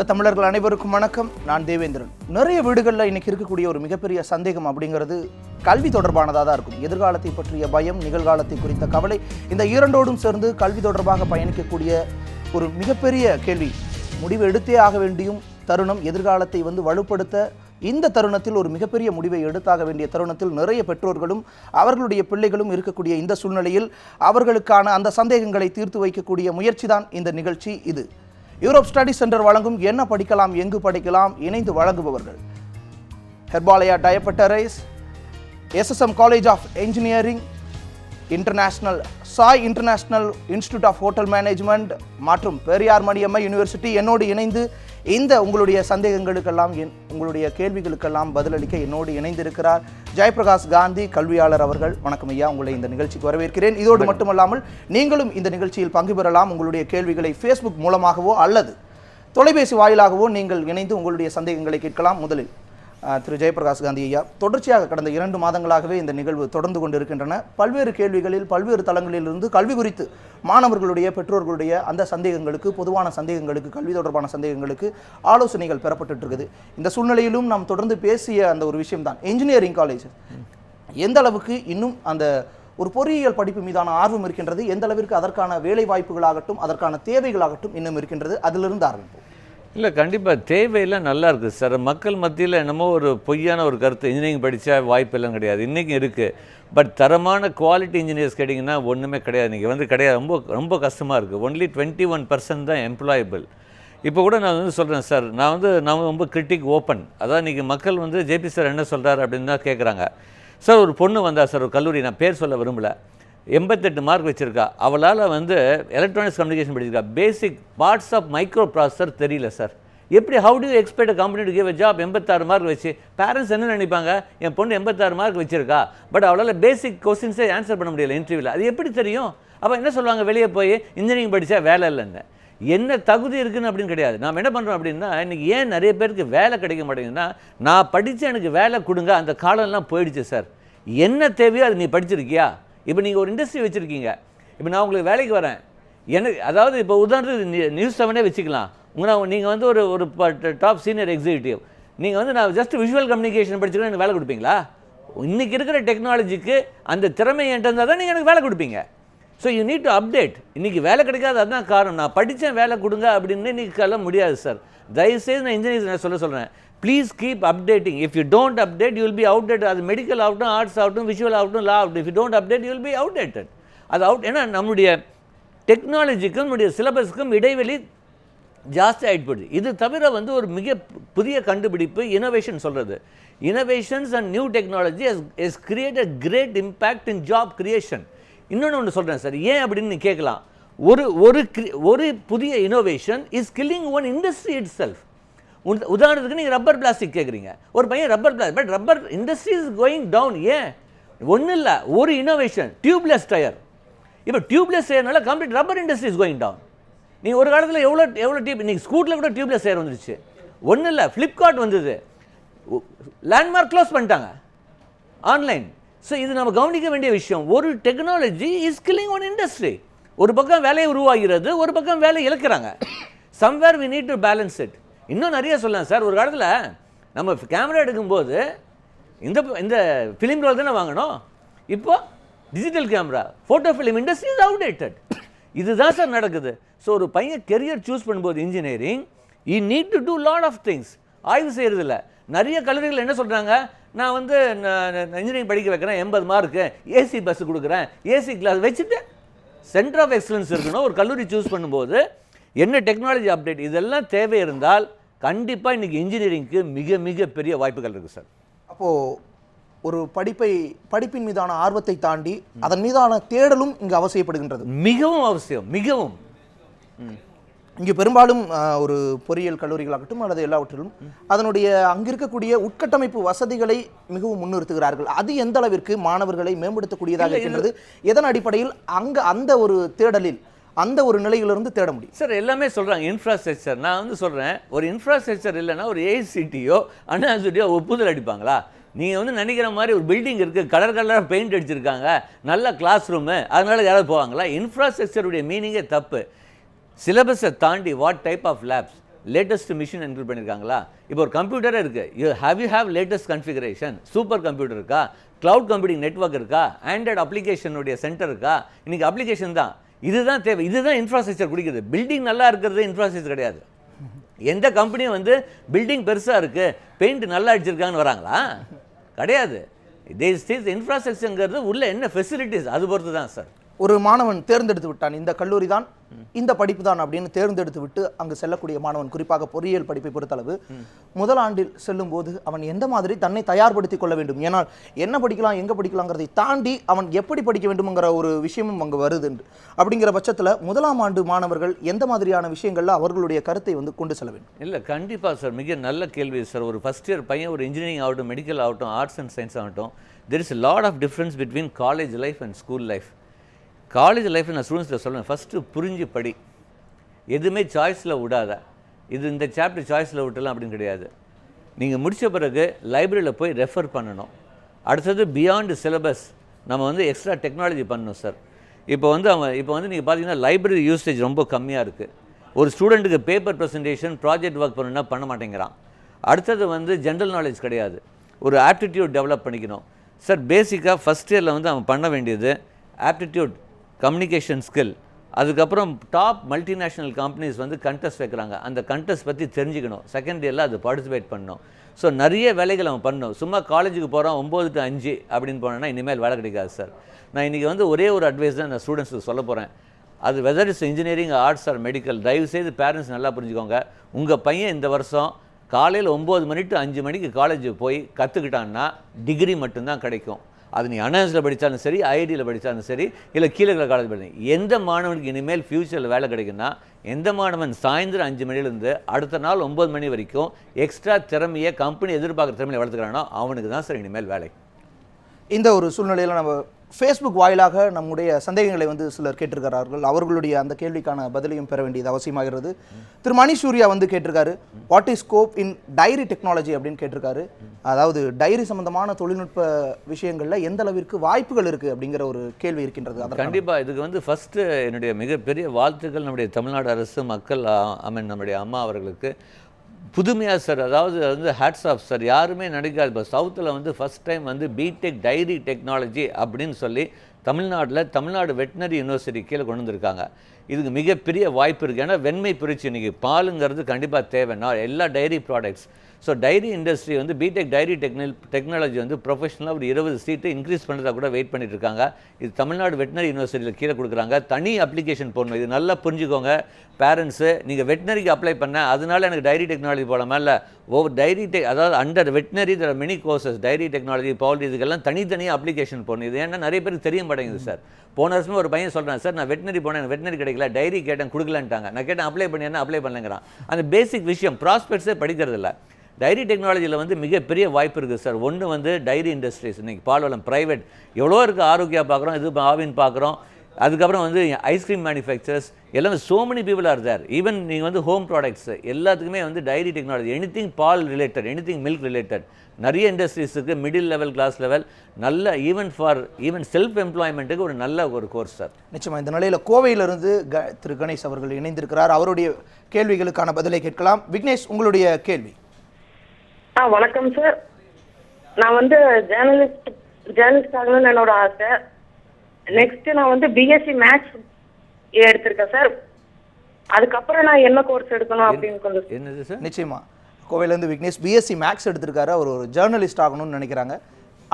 உலக தமிழர்கள் அனைவருக்கும் வணக்கம். நான் தேவேந்திரன். நிறைய வீடுகளில் இன்னைக்கு இருக்கக்கூடிய ஒரு மிகப்பெரிய சந்தேகம் அப்படிங்கிறது கல்வி தொடர்பானதாக தான் இருக்கும். எதிர்காலத்தை பற்றிய பயம், நிகழ்காலத்தை குறித்த கவலை, இந்த இரண்டோடும் சேர்ந்து கல்வி தொடர்பாக பயணிக்கக்கூடிய ஒரு மிகப்பெரிய கேள்வி. முடிவு எடுத்தே ஆக வேண்டியும் தருணம், எதிர்காலத்தை வலுப்படுத்த இந்த தருணத்தில் ஒரு மிகப்பெரிய முடிவை எடுத்தாக வேண்டிய தருணத்தில் நிறைய பெற்றோர்களும் அவர்களுடைய பிள்ளைகளும் இருக்கக்கூடிய இந்த சூழ்நிலையில் அவர்களுக்கான அந்த சந்தேகங்களை தீர்த்து வைக்கக்கூடிய முயற்சி தான் இந்த நிகழ்ச்சி. இது யூரோப் ஸ்டடி சென்டர் வழங்கும் என்ன படிக்கலாம் எங்கு படிக்கலாம் இணைந்து வழங்குபவர்கள் Herbalaya Diabetorise, SSM college of engineering, international Sai international institute of hotel management மற்றும் பெரியார் மணியம்மை யூனிவர்சிட்டி. என்னோடு இணைந்து இந்த உங்களுடைய சந்தேகங்களுக்கெல்லாம் உங்களுடைய கேள்விகளுக்கெல்லாம் பதிலளிக்க என்னோடு இணைந்திருக்கிறார் ஜெயபிரகாஷ் காந்தி, கல்வியாளர் அவர்கள். வணக்கம் ஐயா, உங்களை இந்த நிகழ்ச்சிக்கு வரவேற்கிறேன். இதோடு மட்டுமல்லாமல் நீங்களும் இந்த நிகழ்ச்சியில் பங்கு பெறலாம். உங்களுடைய கேள்விகளை ஃபேஸ்புக் மூலமாகவோ அல்லது தொலைபேசி வாயிலாகவோ நீங்கள் இணைந்து உங்களுடைய சந்தேகங்களை கேட்கலாம். முதலில் திரு ஜெயபிரகாஷ் காந்தி ஐயா, தொடர்ச்சியாக கடந்த 2 மாதங்களாகவே இந்த நிகழ்வு தொடர்ந்து கொண்டிருக்கின்றன. பல்வேறு கேள்விகளில் பல்வேறு தளங்களிலிருந்து கல்வி குறித்து மாணவர்களுடைய பெற்றோர்களுடைய அந்த சந்தேகங்களுக்கு, பொதுவான சந்தேகங்களுக்கு, கல்வி தொடர்பான சந்தேகங்களுக்கு ஆலோசனைகள் பெறப்பட்டு இருக்குது. இந்த சூழ்நிலையிலும் நாம் தொடர்ந்து பேசிய அந்த ஒரு விஷயம்தான் என்ஜினியரிங் காலேஜ் எந்த அளவுக்கு இன்னும் அந்த ஒரு பொறியியல் படிப்பு மீதான ஆர்வம் இருக்கின்றது, எந்த அளவிற்கு அதற்கான வேலை வாய்ப்புகளாகட்டும் அதற்கான தேவைகளாகட்டும் இன்னும் இருக்கின்றது, அதிலிருந்து ஆரம்பிப்போம். இல்லை, கண்டிப்பாக தேவையெல்லாம் நல்லா இருக்குது சார். மக்கள் மத்தியில் என்னமோ ஒரு பொய்யான ஒரு கருத்து, இன்ஜினியரிங் படித்தா வாய்ப்பெல்லாம் கிடையாது, இன்றைக்கும் இருக்குது. பட் தரமான குவாலிட்டி இன்ஜினியர்ஸ் கேட்டிங்கன்னா ஒன்றுமே கிடையாது, இன்றைக்கி கிடையாது. ரொம்ப ரொம்ப கஷ்டமாக இருக்குது. ஒன்லி 21% தான் எம்ப்ளாயபிள். இப்போ கூட நான் சொல்கிறேன் சார், நான் ரொம்ப கிரிட்டிக் ஓப்பன். அதான் இன்றைக்கி மக்கள் ஜேபி சார் என்ன சொல்கிறார் அப்படின்னு தான் கேட்குறாங்க. சார் ஒரு பொண்ணு வந்தா சார், ஒரு கல்லூரி, நான் பேர் சொல்ல விரும்பலை, 88 மார்க் வச்சுருக்கா. அவளால் எலக்ட்ரானிக்ஸ் கம்யூனிகேஷன் படிச்சிருக்கா. Basic parts of microprocessor தெரியல சார். எப்படி, how do you expect a company to give a job? 86 mark வச்சு பேரண்ட்ஸ் என்ன நினைப்பாங்க? என் பொண்ணு 86 மார்க் வச்சுருக்கா, பட் அவளால் பேசிக் கொஸ்டின்ஸே ஆன்சர் பண்ண முடியல இன்டர்வியூவில். அது எப்படி தெரியும்? அப்போ என்ன சொல்லுவாங்க? வெளியே போய் இன்ஜினியரிங் படித்தா வேலை இல்லைன்னு. என்ன தகுதி இருக்குன்னு அப்படின்னு கிடையாது. நாம் என்ன பண்ணுறோம் அப்படின்னா, இன்றைக்கி ஏன் நிறைய பேருக்கு வேலை கிடைக்க மாட்டேங்குதுன்னா, நான் படித்து எனக்கு வேலை கொடுங்க, அந்த காலம்லாம் போயிடுச்சு சார். என்ன தேவையோ அது நீ படிச்சிருக்கியா? இப்போ நீங்கள் ஒரு இண்டஸ்ட்ரி வச்சுருக்கீங்க, இப்போ நான் உங்களுக்கு வேலைக்கு வரேன், எனக்கு அதாவது இப்போ உதாரணத்துக்கு நியூஸ் 7 வச்சுக்கலாம். நீங்கள் ஒரு டாப் சீனியர் எக்ஸிக்யூட்டிவ், நீங்கள் நான் ஜஸ்ட் விஷுவல் கம்யூனிகேஷன் படிச்சுக்கலாம், எனக்கு வேலை கொடுப்பீங்களா? இன்றைக்கி இருக்கிற டெக்னாலஜிக்கு அந்த திறமை என்கிட்ட இருந்தால் தான் நீங்கள் எனக்கு வேலை கொடுப்பீங்க. So you need to update. இன்றைக்கி வேலை கிடைக்காது, அதுதான் காரணம். நான் படித்தேன் வேலை கொடுங்க அப்படின்னு இன்றைக்கி எல்லாம் முடியாது சார். தயவுசெய்து நான் இன்ஜினியர்ஸ் நான் சொல்கிறேன், please keep updating. If you don't update you will be outdated. அது மெடிக்கல் ஆகட்டும், ஆர்ட்ஸ் ஆகட்டும், விஷுவல் ஆகட்டும், லா ஆகட்டும். If you don't update you will be outdated. அது ஏன்னா நம்முடைய டெக்னாலஜிக்கும் நம்முடைய சிலபஸுக்கும் இடைவெளி ஜாஸ்தி ஆகிட்டு போகுது. இது தவிர ஒரு மிக புதிய கண்டுபிடிப்பு இனோவேஷன் சொல்கிறது. Innovations and new technology has created great impact in job creation. இன்னொன்று சொல்கிறேன் சார், ஏன் அப்படின்னு கேட்கலாம். ஒரு புதிய innovation is killing one industry itself. உதாரணத்துக்கு நீங்கள் ரப்பர் பிளாஸ்டிக் கேட்குறீங்க, ஒரு பையன் rubber plastic, but rubber industry is going down. ஏன்? ஒன்றும் இல்லை, ஒரு இனோவேஷன் டியூப்லெஸ் டயர். இப்போ டியூப்லெஸ் டயர்னால complete rubber industry is going down. நீங்கள் ஒரு காலத்தில் எவ்வளோ டியூப், இன்றைக்கி ஸ்கூட்டில் கூட டியூப்லெஸ் டயர் வந்துருச்சு. ஒன்றும் இல்லை, ஃப்ளிப்கார்ட் வந்தது, லேண்ட்மார்க் க்ளோஸ் பண்ணிட்டாங்க ஆன்லைன். ஸோ இது நம்ம கவனிக்க வேண்டிய விஷயம். ஒரு technology is killing one industry. ஒரு பக்கம் வேலையை உருவாகிறது, ஒரு பக்கம் வேலை இழக்கிறாங்க. Somewhere we need to balance it. இன்னும் நிறைய சொல்லலாம் சார். ஒரு காலத்தில் நம்ம கேமரா எடுக்கும்போது இந்த ஃபிலிம் ரோல் தானே வாங்கணும். இப்போ digital camera, photo film industry is outdated. இதுதான் சார் நடக்குது. ஸோ ஒரு பையன் கெரியர் சூஸ் பண்ணும்போது engineering, you need to do lot of things. ஆய்வு செய்கிறதில்ல. நிறைய கல்லூரிகள் என்ன சொல்கிறாங்க, நான் இன்ஜினியரிங் படிக்க வைக்கிறேன், 80 மார்க்கு, ஏசி பஸ் கொடுக்குறேன், ஏசி கிளாஸ் வச்சுட்டு சென்டர் ஆஃப் எக்ஸலன்ஸ் இருக்கணும். ஒரு கல்லூரி சூஸ் பண்ணும்போது என்ன டெக்னாலஜி அப்டேட் இதெல்லாம் தேவை இருந்தால் கண்டிப்பாக இன்றைக்கி இன்ஜினியரிங்க்கு மிக மிக பெரிய வாய்ப்புகள் இருக்குது சார். அப்போது ஒரு படிப்பின் மீதான ஆர்வத்தை தாண்டி அதன் மீதான தேடலும் இங்கு அவசியப்படுகின்றது. மிகவும் அவசியம், மிகவும். இங்கே பெரும்பாலும் ஒரு பொறியியல் கல்லூரிகளாகட்டும் அல்லது எல்லாவற்றிலும் அதனுடைய அங்கே இருக்கக்கூடிய உட்கட்டமைப்பு வசதிகளை மிகவும் முன்னிறுத்துகிறார்கள். அது எந்த அளவிற்கு மாணவர்களை மேம்படுத்தக்கூடியதாக இருக்கின்றது? எதன் அடிப்படையில் அந்த ஒரு தேடலில் அந்த ஒரு நிலையிலிருந்து தேட முடியும் சார்? எல்லாமே சொல்கிறாங்க இன்ஃப்ராஸ்ட்ரக்சர். நான் சொல்கிறேன், ஒரு இன்ஃப்ராஸ்ட்ரக்சர் இல்லைன்னா ஒரு ஏஐசிடியோ அண்ணாசிட்டியோ ஒப்புதல் அடிப்பாங்களா? நீங்கள் நினைக்கிற மாதிரி ஒரு பில்டிங் இருக்குது, கலராக பெயிண்ட் அடிச்சிருக்காங்க, நல்ல கிளாஸ் ரூமு, அதனால் யாராவது போவாங்களா? இன்ஃப்ராஸ்ட்ரக்சருடைய மீனிங்கே தப்பு. சிலபஸை தாண்டி what type of labs, latest machine include பண்ணியிருக்காங்களா? இப்போ ஒரு கம்ப்யூட்டரே இருக்குது, you have latest configuration, super computer இருக்கா, க்ளவுட் கம்ப்யூட்டிங் நெட்வொர்க் இருக்கா, ஆண்ட்ராய்டு அப்ளிகேஷனுடைய சென்டர் இருக்கா? இன்றைக்கி அப்ளிகேஷன் தான், இதுதான் தேவை, இதுதான் இன்ஃப்ராஸ்ட்ரக்சர் குடிக்குது. பில்டிங் நல்லா இருக்கிறது இன்ஃப்ராஸ்ட்ரக்சர் கிடையாது. எந்த கம்பெனியும் வந்து பில்டிங் பெருசாக இருக்குது, பெயிண்ட் நல்லா அடிச்சிருக்காங்கன்னு வராங்களா? கிடையாது. இன்ஃப்ராஸ்ட்ரக்சருங்கிறது உள்ள என்ன ஃபெசிலிட்டிஸ் அது பொறுத்து தான் சார். ஒரு மாணவன் தேர்ந்தெடுத்து விட்டான், இந்த கல்லூரி தான், இந்த படிப்பு தான் அப்படின்னு தேர்ந்தெடுத்து விட்டு அங்கு செல்லக்கூடிய மாணவன், குறிப்பாக பொறியியல் படிப்பை பொறுத்தளவு முதல் ஆண்டில் செல்லும் போது அவன் எந்த மாதிரி தன்னை தயார்படுத்திக் கொள்ள வேண்டும், ஏன்னால் என்ன படிக்கலாம் எங்கே படிக்கலாங்கிறதை தாண்டி அவன் எப்படி படிக்க வேண்டும்ங்கிற ஒரு விஷயமும் அங்கே வருது. அப்படிங்கிற பட்சத்தில் முதலாம் ஆண்டு மாணவர்கள் எந்த மாதிரியான விஷயங்களில் அவர்களுடைய கருத்தை வந்து கொண்டு செல்ல வேண்டும்? இல்லை, கண்டிப்பாக சார், மிக நல்ல கேள்வி சார். ஒரு ஃபஸ்ட் இயர் பையன் ஒரு இன்ஜினியரிங் ஆகட்டும், மெடிக்கல் ஆகட்டும், ஆர்ட்ஸ் அண்ட் சயின்ஸ் ஆகட்டும், there is lot of difference between college life and school life. College லைஃப்பில் நான் ஸ்டூடெண்ட்ஸில் சொல்லுவேன், ஃபஸ்ட்டு புரிஞ்சு படி, எதுவுமே சாய்ஸில் விடாத. இது இந்த சாப்டர் சாய்ஸில் விட்டலாம் அப்படின்னு கிடையாது. நீங்கள் முடித்த பிறகு லைப்ரரியில் போய் ரெஃபர் பண்ணணும். அடுத்தது பியாண்டு சிலபஸ் நம்ம வந்து எக்ஸ்ட்ரா டெக்னாலஜி பண்ணணும் சார். இப்போ வந்து நீங்கள் பார்த்தீங்கன்னா லைப்ரரி யூசேஜ் ரொம்ப கம்மியாக இருக்குது. ஒரு ஸ்டூடெண்ட்டுக்கு பேப்பர் ப்ரெசன்டேஷன், ப்ராஜெக்ட் ஒர்க் பண்ணணுன்னா பண்ண மாட்டேங்கிறான். அடுத்தது வந்து ஜென்ரல் நாலேஜ் கிடையாது. ஒரு ஆப்டிடியூட் டெவலப் பண்ணிக்கணும் சார். பேசிக்காக ஃபஸ்ட் இயரில் வந்து அவன் பண்ண வேண்டியது ஆப்டிடியூட், கம்யூனிகேஷன் ஸ்கில். அதுக்கப்புறம் டாப் மல்டிநேஷ்னல் கம்பெனிஸ் வந்து கண்டெஸ்ட் வைக்கிறாங்க, அந்த கண்டெஸ்ட் பற்றி தெரிஞ்சுக்கணும். செகண்ட் இயரில் அது பார்ட்டிசிபேட் பண்ணணும். ஸோ நிறைய வேலைகள் அவன் பண்ணணும். சும்மா காலேஜுக்கு போகிறான் 9 to 5 அப்படின்னு போனோன்னா இனிமேல் வேலை கிடைக்காது சார். நான் இன்றைக்கி வந்து ஒரே ஒரு அட்வைஸ் தான் நான் ஸ்டூடெண்ட்ஸுக்கு சொல்ல போகிறேன். அது whether is engineering, arts or medical, தயவுசெய்து பேரண்ட்ஸ் நல்லா புரிஞ்சுக்கோங்க. உங்கள் பையன் இந்த வருஷம் காலையில் 9 மணி to 5 மணிக்கு காலேஜுக்கு போய் கற்றுக்கிட்டான்னா டிகிரி மட்டும்தான் கிடைக்கும். அது நீ அனான்ஸில் படித்தாலும் சரி, ஐஐடியில் படித்தாலும் சரி, இல்லை கீழே காலேஜ் படித்தேன். எந்த மாணவனுக்கு இனிமேல் ஃப்யூச்சரில் வேலை கிடைக்குன்னா, எந்த மாணவன் சாயந்தரம் 5 மணிலேருந்து அடுத்த நாள் 9 மணி வரைக்கும் எக்ஸ்ட்ரா திறமையை கம்பெனி எதிர்பார்க்குற திறமையை வளர்த்துக்கிறானோ அவனுக்கு தான் சார் இனிமேல் வேலை. இந்த ஒரு சூழ்நிலையில் நம்ம ஃபேஸ்புக் வாயிலாக நம்முடைய சந்தேகங்களை வந்து சிலர் கேட்டிருக்கிறார்கள். அவர்களுடைய அந்த கேள்விக்கான பதிலையும் பெற வேண்டியது அவசியமாகிறது. திரு மணி சூர்யா வந்து கேட்டிருக்காரு, what is scope in dairy technology அப்படின்னு கேட்டிருக்காரு. அதாவது டைரி சம்பந்தமான தொழில்நுட்ப விஷயங்களில் எந்த அளவிற்கு வாய்ப்புகள் இருக்குது அப்படிங்கிற ஒரு கேள்வி இருக்கின்றது. கண்டிப்பாக இதுக்கு வந்து ஃபஸ்ட்டு என்னுடைய மிகப்பெரிய வாழ்த்துக்கள் நம்முடைய தமிழ்நாடு அரசு, மக்கள், நம்முடைய அம்மா அவர்களுக்கு. புதுமையாக சார், அதாவது வந்து ஹேட்ஸ் ஆஃப் சார். யாருமே நினைக்காது. இப்போ சவுத்தில் வந்து ஃபஸ்ட் டைம் வந்து பிடெக் டைரி டெக்னாலஜி அப்படின்னு சொல்லி தமிழ்நாடு வெட்டினரி யூனிவர்சிட்டி கீழே கொண்டு வந்திருக்காங்க. இதுக்கு மிகப்பெரிய வாய்ப்பு இருக்குது. ஏன்னா வெண்மை புரட்சி இன்றைக்கி பாலுங்கிறது கண்டிப்பாக தேவைன்னா எல்லா dairy products. So dairy industry வந்து பிடெக் டைரி டெக்னாலஜி வந்து ப்ரொஃபஷனலாக ஒரு 20 சீட்டு இன்க்ரீஸ் பண்ணுறதா கூட வெயிட் பண்ணிட்டு இருக்காங்க. இது தமிழ்நாடு வெட்டினரி யூனிவர்சிட்டியில் கீழே கொடுக்குறாங்க. தனி அப்ளிகேஷன் போடணும். இது நல்லா புரிஞ்சுக்கோங்க பேரண்ட்ஸு. நீங்கள் வெட்டினரிக்கு அப்ளை பண்ண அதனால எனக்கு டைரி டெக்னாலஜி போடாமல் இல்லை, ஒவ்வொரு அதாவது அண்டர் வெட்டினரி தர many courses, dairy technology, polity, இதுக்கெல்லாம் தனித்தனியாக அப்ளிகேஷன் போடணும். இது ஏன்னா நிறைய பேருக்கு தெரிய மாட்டேங்குது சார். போன வருஷமே ஒரு பையன் சொல்கிறேன், சார் நான் வெட்டினரி போனேன், வெட்டினரி கிடைக்கல, டைரி கேட்டேன் கொடுக்கலன்ட்டாங்க. நான் கேட்டேன் அப்ளை பண்ணியா, அப்ளை பண்ணலங்கிறான். அந்த பேசிக் விஷயம் ப்ராஸ்பெக்ட்ஸே படிக்கிறது இல்லை. டைரி டெக்னாலஜியில் வந்து மிகப்பெரிய வாய்ப்பு இருக்குது சார். ஒன்று வந்து டைரி இண்டஸ்ட்ரீஸ், இன்றைக்கி பால்வளம் ப்ரைவேட் எவ்வளோ இருக்குது, ஆரோக்கியா பார்க்குறோம், இது ஆவின் பார்க்குறோம். அதுக்கப்புறம் வந்து ஐஸ்கிரீம் மேனுஃபேக்சர்ஸ் எல்லாமே so many people are there. Even நீங்கள் வந்து ஹோம் ப்ராடக்ட்ஸ் எல்லாத்துக்குமே வந்து டைரி டெக்னாலஜி, எனிதிங் பால் ரிலேட்டட், எனிதிங் மில்க் ரிலேட்டட் நிறைய இண்டஸ்ட்ரீஸ் இருக்குது. மிடில் லெவல், கிளாஸ் லெவல், நல்ல ஈவன் செல்ஃப் எம்ப்ளாய்மெண்ட்டுக்கு ஒரு நல்ல ஒரு கோர்ஸ் சார். நிச்சயமாக இந்த நிலையில் கோவையிலிருந்து திரு கணேஷ் அவர்கள் இணைந்திருக்கிறார். அவருடைய கேள்விகளுக்கான பதிலை கேட்கலாம். விக்னேஷ், உங்களுடைய கேள்வி. வணக்கம் சார். நான் வந்து ஜேர்னலிஸ்ட் ஆகணும்னு என்னோட ஆசை. நெக்ஸ்ட் நான் வந்து பிஎஸ்சி மேத்ஸ் எடுத்திருக்கேன் சார். அதுக்கப்புறம் நான் என்ன கோர்ஸ் எடுக்கணும் அப்படின்னு கொஞ்சம். என்னது சார்? நிச்சயமா கோவையிலேருந்து விக்னேஷ் பிஎஸ்சி மேத்ஸ் எடுத்திருக்காரு. அவர் ஒரு ஜேர்னலிஸ்ட் ஆகணும்னு நினைக்கிறாங்க.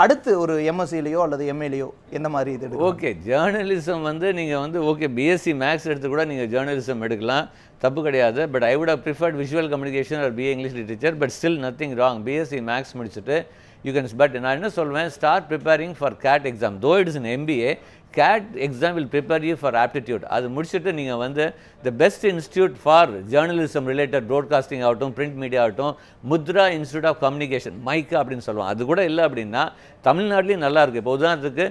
அடுத்து ஒரு எம்எஸ்சிலையோ அல்லது எம்ஏலையோ எந்த மாதிரி இது? ஓகே, ஜேர்னலிசம் வந்து நீங்கள் வந்து ஓகே பிஎஸ்சி மேத்ஸ் எடுத்து கூட நீங்கள் ஜேர்னலிசம் எடுக்கலாம், தப்பு கிடையாது. But I would have preferred visual communication or BA English literature. But still nothing wrong. BSc maths முடிச்சுட்டு யூ கேன். பட் நான் என்ன சொல்வேன், start preparing for gate exam. Though it is in MBA, CAT exam will prepare you for aptitude. அது முடிச்சுட்டு நீங்கள் வந்து the best institute for journalism related, broadcasting ஆகட்டும், print media ஆகட்டும், Mudra institute of communication, MICA அப்படின்னு சொல்லுவோம். அது கூட இல்லை அப்படின்னா தமிழ்நாட்டிலையும் நல்லா இருக்குது. இப்போ உதாரணத்துக்கு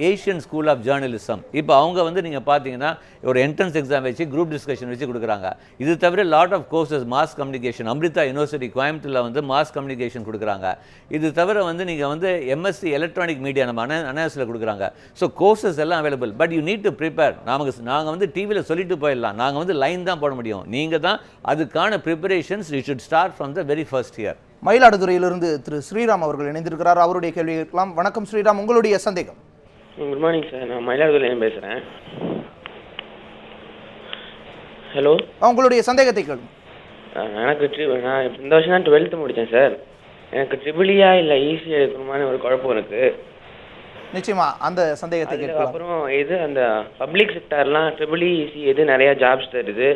ஏஷியன் ஸ்கூல் ஆஃப் ஜேர்னலிசம். இப்போ அவங்க வந்து நீங்கள் பார்த்தீங்கன்னா ஒரு என்ட்ரன்ஸ் எக்ஸாம் வச்சு குரூப் டிஸ்கஷன் வச்சு கொடுக்குறாங்க. இது தவிர lot of courses mass communication, Amrita university கோயம்புத்தூரில் வந்து மாஸ் கம்யூனிகேஷன் கொடுக்குறாங்க. இது தவிர வந்து நீங்கள் வந்து எம்எஸ்சி எலக்ட்ரானிக் மீடியா நம்ம அனாஸில் கொடுக்குறாங்க. ஸோ கோர்சஸ் எல்லாம் available. But you need to prepare. நாங்கள் வந்து டிவியில் சொல்லிட்டு போயிடலாம், நாங்கள் வந்து லைன் தான் போட முடியும். நீங்கள் தான் அதுக்கான preparations you should start from the very first year. மயிலாடுதுறையிலிருந்து திரு ஸ்ரீராம் அவர்கள் இணைந்திருக்கிறார். அவருடைய கேள்வி கேட்கலாம். வணக்கம் ஸ்ரீராம், உங்களுடைய சந்தேகம். குட் மார்னிங் சார், நான் மயிலாடுதுறையிலேருந்து பேசுகிறேன். ஹலோ, உங்களுடைய சந்தேகத்தை கேளுங்க. எனக்கு நான் இந்த வருஷம் தான் 12th முடித்தேன் சார். எனக்கு ட்ரிபிளியா இல்லை ஈஸியாக எடுக்கணுமான்னு ஒரு குழப்பம் இருக்குது. நிச்சயமா அந்த சந்தேகத்தை கேட்கலாம். அப்புறம் எது அந்த பப்ளிக் செக்டார்லாம் ட்ரிபிளி ஈஸி எது நிறையா ஜாப்ஸ் தருது,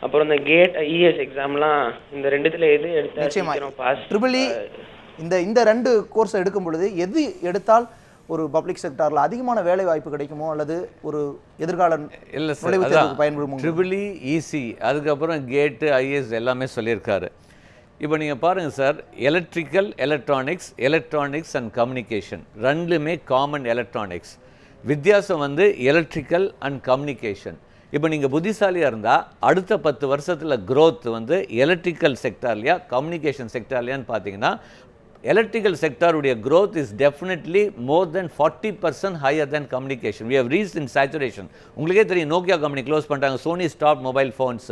அப்புறம் இந்த கேட் ஐஏஎஸ் எக்ஸாம்லாம் இந்த ரெண்டுத்தில் எது எடுத்தால் பாஸ்? ட்ரிபிளி இந்த ரெண்டு கோர்ஸ் எடுக்கும் பொழுது எது எடுத்தால் ஒரு பப்ளிக் செக்டாரில் அதிகமான வேலை வாய்ப்பு கிடைக்குமோ அல்லது ஒரு எதிர்கால இல்லை சார், பயன்படும்? ட்ரிபிளி ஈஸி, அதுக்கப்புறம் கேட்டு ஐஏஎஸ் எல்லாமே சொல்லியிருக்காரு. இப்போ நீங்கள் பாருங்கள் சார், எலக்ட்ரானிக்ஸ் அண்ட் கம்யூனிகேஷன் ரெண்டுமே காமன் எலக்ட்ரானிக்ஸ். வித்தியாசம் வந்து எலக்ட்ரிக்கல் அண்ட் கம்யூனிகேஷன். இப்போ நீங்கள் புத்திசாலியாக இருந்தால் அடுத்த 10 வருஷத்தில் க்ரோத் வந்து எலக்ட்ரிக்கல் செக்டார்லையா கம்யூனிகேஷன் செக்டார்லையான்னு பார்த்தீங்கன்னா electrical sector உடைய growth is definitely more than 40% higher than communication. We have reached in saturation. உங்களுக்கே தெரியும், நோக்கியா கம்பெனி க்ளோஸ் பண்ணிட்டாங்க, சோனி ஸ்டாப் மொபைல் ஃபோன்ஸ்.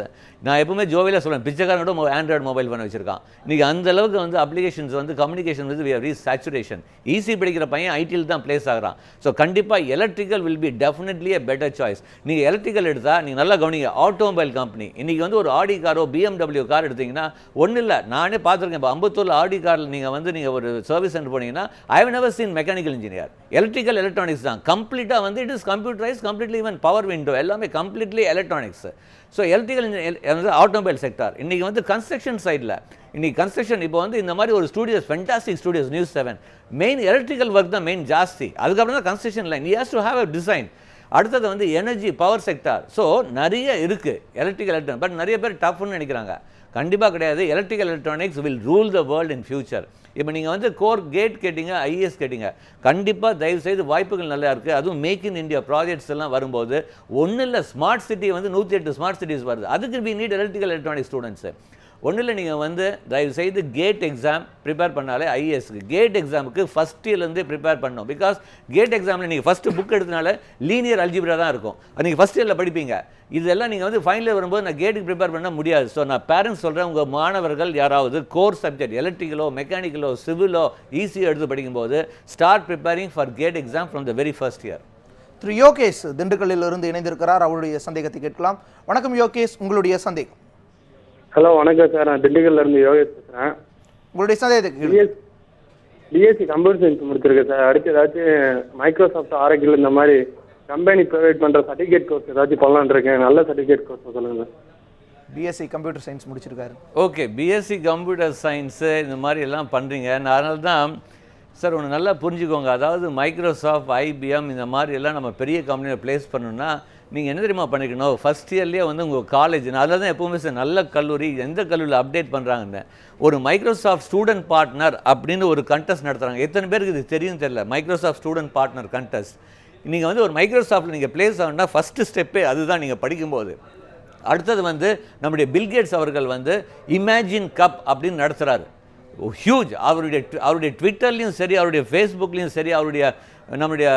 நான் எப்பவுமே ஜோவியில் சொல்லுவேன், பிச்சைக்காரனோட ஆண்ட்ராய்டு மொபைல் ஃபோன் வச்சிருக்கான். இன்றைக்கி அந்த அளவுக்கு வந்து அப்ளிகேஷன்ஸ் வந்து கம்யூனிகேஷன் வந்து we have reached saturation. Easy படிக்கிற பையன் ஐடியில் தான் பிளேஸ் ஆகிறான். ஸோ கண்டிப்பாக electrical will be definitely a better choice. நீங்கள் எலக்ட்ரிக்கல் எடுத்தால் நீங்கள் நல்லா கவனிங்க, ஆட்டோமொபைல் கம்பெனி இன்றைக்கி வந்து ஒரு ஆடி காரோ BMW கார் எடுத்திங்கன்னா ஒன்றும் இல்லை, நானே பார்த்துருக்கேன். இப்போ அம்பத்தூரில் ஆடி காரில் நீங்கள் வந்து நீங்கள் ஒரு சர்வீஸ் சென்டர் போனீங்கன்னா I have never seen mechanical engineer. Electrical electronics தான் கம்ப்ளீட்டாக வந்து it is computerise, completely even power window எல்லாமே completely electronics. So electrical automobile sector. இன்றைக்கி வந்து கன்ஸ்ட்ரக்ஷன் சைடில் இன்றைக்கி கன்ஸ்ட்ரக்ஷன் இப்போ வந்து இந்த மாதிரி ஒரு studios, fantastic studios, news 7 main electrical work தான் மெயின் ஜாஸ்தி. அதுக்கப்புறம் தான் construction line, he has to have a design. அடுத்தது வந்து எனர்ஜி பவர் செக்டார். ஸோ நிறைய இருக்குது எலக்ட்ரிக்கல், பட் நிறைய பேர் டஃப்னு நினைக்கிறாங்க. கண்டிப்பாக கிடையாது. Electrical electronics will rule the world in future. இப்போ நீங்கள் வந்து கோர் கேட் கேட்டிங்க, ஐஏஎஸ் கேட்டிங்க, கண்டிப்பாக தயவுசெய்து வாய்ப்புகள் நல்லா இருக்குது. அதுவும் மேக் இன் இந்தியா ப்ராஜெக்ட்ஸ் எல்லாம் வரும்போது ஒன்றும் இல்லை, ஸ்மார்ட் சிட்டி வந்து 108 ஸ்மார்ட் சிட்டிஸ் வருது. அதுக்கு we need electrical electronic students. ஒன்றும் இல்லை, நீங்கள் வந்து தயவுசெய்து கேட் எக்ஸாம் ப்ரிப்பேர் பண்ணாலே ஐஏஎஸ்க்கு கேட் எக்ஸாமுக்கு ஃபஸ்ட் இயர்லேருந்தே ப்ரிப்பேர் பண்ணணும். பிகாஸ் கேட் எக்ஸாமில் நீங்கள் ஃபஸ்ட்டு புக் எடுத்தனால லீனியர் அல்ஜிப்ரா தான் இருக்கும், அது நீங்கள் ஃபஸ்ட் இயரில் படிப்பீங்க. இதெல்லாம் நீங்கள் வந்து ஃபைனல் இயர் வரும்போது நான் கேட்டுக்கு ப்ரிப்பேர் பண்ண முடியாது. ஸோ நான் பேரண்ட்ஸ் சொல்கிறேன், உங்கள் மாணவர்கள் யாராவது கோர் சப்ஜெக்ட் எலக்ட்ரிக்கலோ மெக்கானிக்கலோ சிவிலோ ஈஸியாக எடுத்து படிக்கும்போது start preparing for gate exam from the very first year. திரு யோகேஷ் திண்டுக்கல்லில் இருந்து இணைந்திருக்கிறார். அவருடைய சந்தேகத்தை கேட்கலாம். வணக்கம் யோகேஷ், உங்களுடைய சந்தேகம். ஹலோ, வணக்கம் சார், நான் திண்டுக்கல்ல இருந்து யோகேஷ் பேசுகிறேன். உங்களுடைய சந்தேகத்தை. பிஎஸ்சி கம்ப்யூட்டர் சயின்ஸ் முடிச்சிருக்கேன் சார். அடுத்து ஏதாச்சும் மைக்ரோசாஃப்ட், ஆரக்கிள் இந்த மாதிரி கம்பெனி ப்ரொவைட் பண்ணுற சர்டிஃபிகேட் கோர்ஸ் ஏதாச்சும் பண்ணலான்னு இருக்கேன். நல்ல சர்டிஃபிகேட் கோர்ஸ் சொல்லுங்கள். பிஎஸ்சி கம்ப்யூட்டர் சயின்ஸ் முடிச்சிருக்காரு. ஓகே, பிஎஸ்சி கம்ப்யூட்டர் சயின்ஸு இந்த மாதிரி எல்லாம் பண்ணுறீங்க. அதனால தான் சார் ஒன்று நல்லா புரிஞ்சுக்கோங்க. அதாவது மைக்ரோசாஃப்ட், ஐபிஎம் இந்த மாதிரி எல்லாம் நம்ம பெரிய கம்பெனியில் ப்ளேஸ் பண்ணணும்னா நீங்கள் என்ன தெரியுமா பண்ணிக்கணும், ஃபஸ்ட் இயர்லேயே வந்து உங்கள் காலேஜ், அதில் தான் எப்போவுமே சார் நல்ல கல்லூரி எந்த கல்லூரியில் அப்டேட் பண்ணுறாங்கன்னு ஒரு மைக்ரோசாஃப்ட் ஸ்டூடெண்ட் பார்ட்னர் அப்படின்னு ஒரு கண்டெஸ்ட் நடத்துகிறாங்க. எத்தனை பேருக்கு இது தெரியும் தெரியல, மைக்ரோசாஃப்ட் ஸ்டூடெண்ட் பார்ட்னர் கண்டெஸ்ட். நீங்கள் வந்து ஒரு மைக்ரோசாஃப்ட்டில் நீங்கள் ப்ளேஸ் ஆகணும்னா ஃபஸ்ட்டு ஸ்டெப்பே அதுதான் நீங்கள் படிக்கும்போது. அடுத்தது வந்து நம்முடைய பில்கேட்ஸ் அவர்கள் வந்து இமேஜின் கப் அப்படின்னு நடத்துகிறாரு, ஹியூஜ். அவருடைய ட்விட்டர்லேயும் சரி, அவருடைய ஃபேஸ்புக்லேயும் சரி, அவருடைய நம்முடைய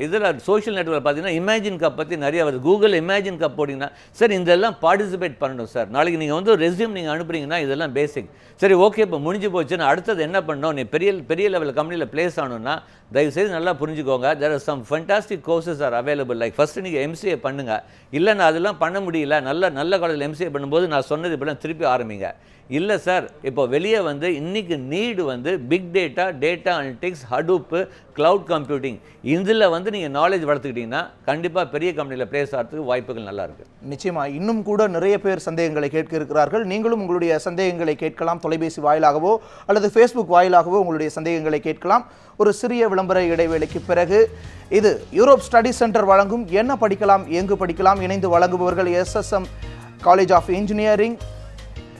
இதில் சோஷியல் நெட்வொர்க் பார்த்தீங்கன்னா இமேஜின் கப் பற்றி நிறைய வருது. கூகுள் இமேஜின் கப் போட்டிங்கன்னா சார் இதெல்லாம் பார்ட்டிசிபேட் பண்ணணும் சார். நாளைக்கு நீங்கள் வந்து ரெஸ்யூம் நீங்கள் அனுப்புறீங்கன்னா இதெல்லாம் பேசிக். சரி ஓகே, இப்போ முடிஞ்சு போச்சுன்னா அடுத்தது என்ன பண்ணணும், நீ பெரிய லெவல் கம்பெனியில் ப்ளேஸ் ஆகணும்னா தயவுசெய்து நல்லா புரிஞ்சுக்கோங்க. There are some fantastic courses are available. Like first நீங்கள் எம்சிஏ பண்ணுங்கள். இல்லை நான் அதெல்லாம் பண்ண முடியல, நல்ல காலேஜில் எம்சிஏ பண்ணும்போது நான் சொன்னது இப்போலாம் திருப்பி ஆரம்பிங்க. இல்லை சார், இப்போ வெளியே வந்து இன்றைக்கி நீடு வந்து big data, data analytics, Hadoop, cloud computing இதில் வந்து நீங்கள் நாலேஜ் வளர்த்துக்கிட்டிங்கன்னா கண்டிப்பாக பெரிய கம்பெனியில் ப்ளேஸ் ஆகிறதுக்கு வாய்ப்புகள் நல்லா இருக்குது. நிச்சயமாக இன்னும் கூட நிறைய பேர் சந்தேகங்களை கேட்க இருக்கிறார்கள். நீங்களும் உங்களுடைய சந்தேகங்களை கேட்கலாம். தொலைபேசி வாயிலாகவோ அல்லது ஃபேஸ்புக் வாயிலாகவோ உங்களுடைய சந்தேகங்களை கேட்கலாம். ஒரு சிறிய விளம்பர இடைவேளைக்கு பிறகு இது யூரோப் ஸ்டடி சென்டர் வழங்கும் என்ன படிக்கலாம் எங்கு படிக்கலாம். இணைந்து வழங்குபவர்கள் SSM college of engineering,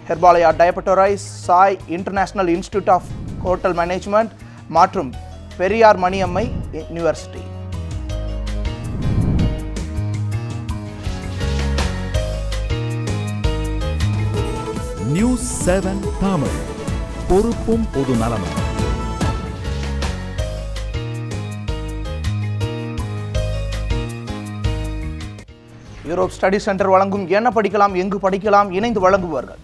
Herbalaya Diabetorise, Sai international institute of hotel management மற்றும் பெரியார் மணியம்மை யூனிவர்சிட்டி. நியூஸ் 7 தமிழ், பொறுப்பும் பொது நலமும். யூரோப் ஸ்டடி சென்டர் வழங்கும் என்ன படிக்கலாம் எங்கு படிக்கலாம் இணைந்து வழங்குவார்கள்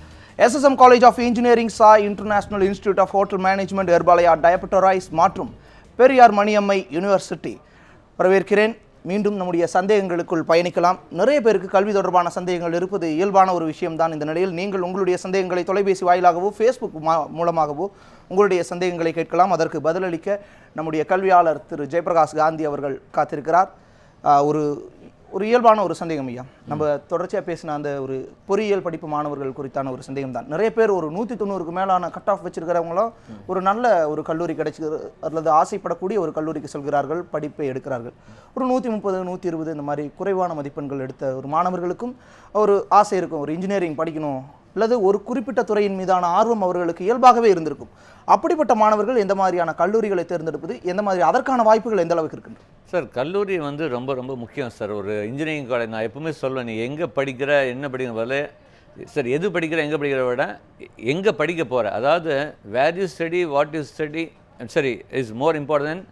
SSM college of engineering, Sai international institute of hotel management, Herbalaya Diabetorise மற்றும் பெரியார் மணியம்மை யூனிவர்சிட்டி. வரவேற்கிறேன். மீண்டும் நம்முடைய சந்தேகங்களுக்குள் பயணிக்கலாம். நிறைய பேருக்கு கல்வி தொடர்பான சந்தேகங்கள் இருப்பது இயல்பான ஒரு விஷயம்தான். இந்த நிலையில் நீங்கள் உங்களுடைய சந்தேகங்களை தொலைபேசி வாயிலாகவோ ஃபேஸ்புக் மூலமாகவோ உங்களுடைய சந்தேகங்களை கேட்கலாம். அதற்கு பதிலளிக்க நம்முடைய கல்வியாளர் திரு ஜெயபிரகாஷ் காந்தி அவர்கள் காத்திருக்கிறார். ஒரு இயல்பான ஒரு சந்தேகம் ஐயா, நம்ம தொடர்ச்சியாக பேசின அந்த ஒரு பொறியியல் படிப்பு மாணவர்கள் குறித்தான ஒரு சந்தேகம் தான். நிறைய பேர் ஒரு 190க்கு மேலான கட் ஆஃப் வச்சிருக்கிறவங்களும் ஒரு நல்ல ஒரு கல்லூரி கிடைச்சி அல்லது ஆசைப்படக்கூடிய ஒரு கல்லூரிக்கு செல்கிறார்கள், படிப்பை எடுக்கிறார்கள். ஒரு 130, 120 இந்த மாதிரி குறைவான மதிப்பெண்கள் எடுத்த ஒரு மாணவர்களுக்கும் ஒரு ஆசை இருக்கும், ஒரு இன்ஜினியரிங் படிக்கணும் அல்லது ஒரு குறிப்பிட்ட துறையின் மீதான ஆர்வம் அவர்களுக்கு இயல்பாகவே இருந்திருக்கும். அப்படிப்பட்ட மாணவர்கள் எந்த மாதிரியான கல்லூரிகளை தேர்ந்தெடுப்பது, எந்த மாதிரி அதற்கான வாய்ப்புகள் எந்த அளவுக்கு இருக்கின்றன? சார், கல்லூரி வந்து ரொம்ப ரொம்ப முக்கியம் சார். ஒரு இன்ஜினியரிங் காலேஜ் நான் எப்பவுமே சொல்லுவேன், நீ எங்கே படிக்கிற என்ன படிக்கிற போல சார், எது படிக்கிற எங்கே படிக்கிற விட எங்கே படிக்க போகிற, அதாவது where you study what you study சரி is more important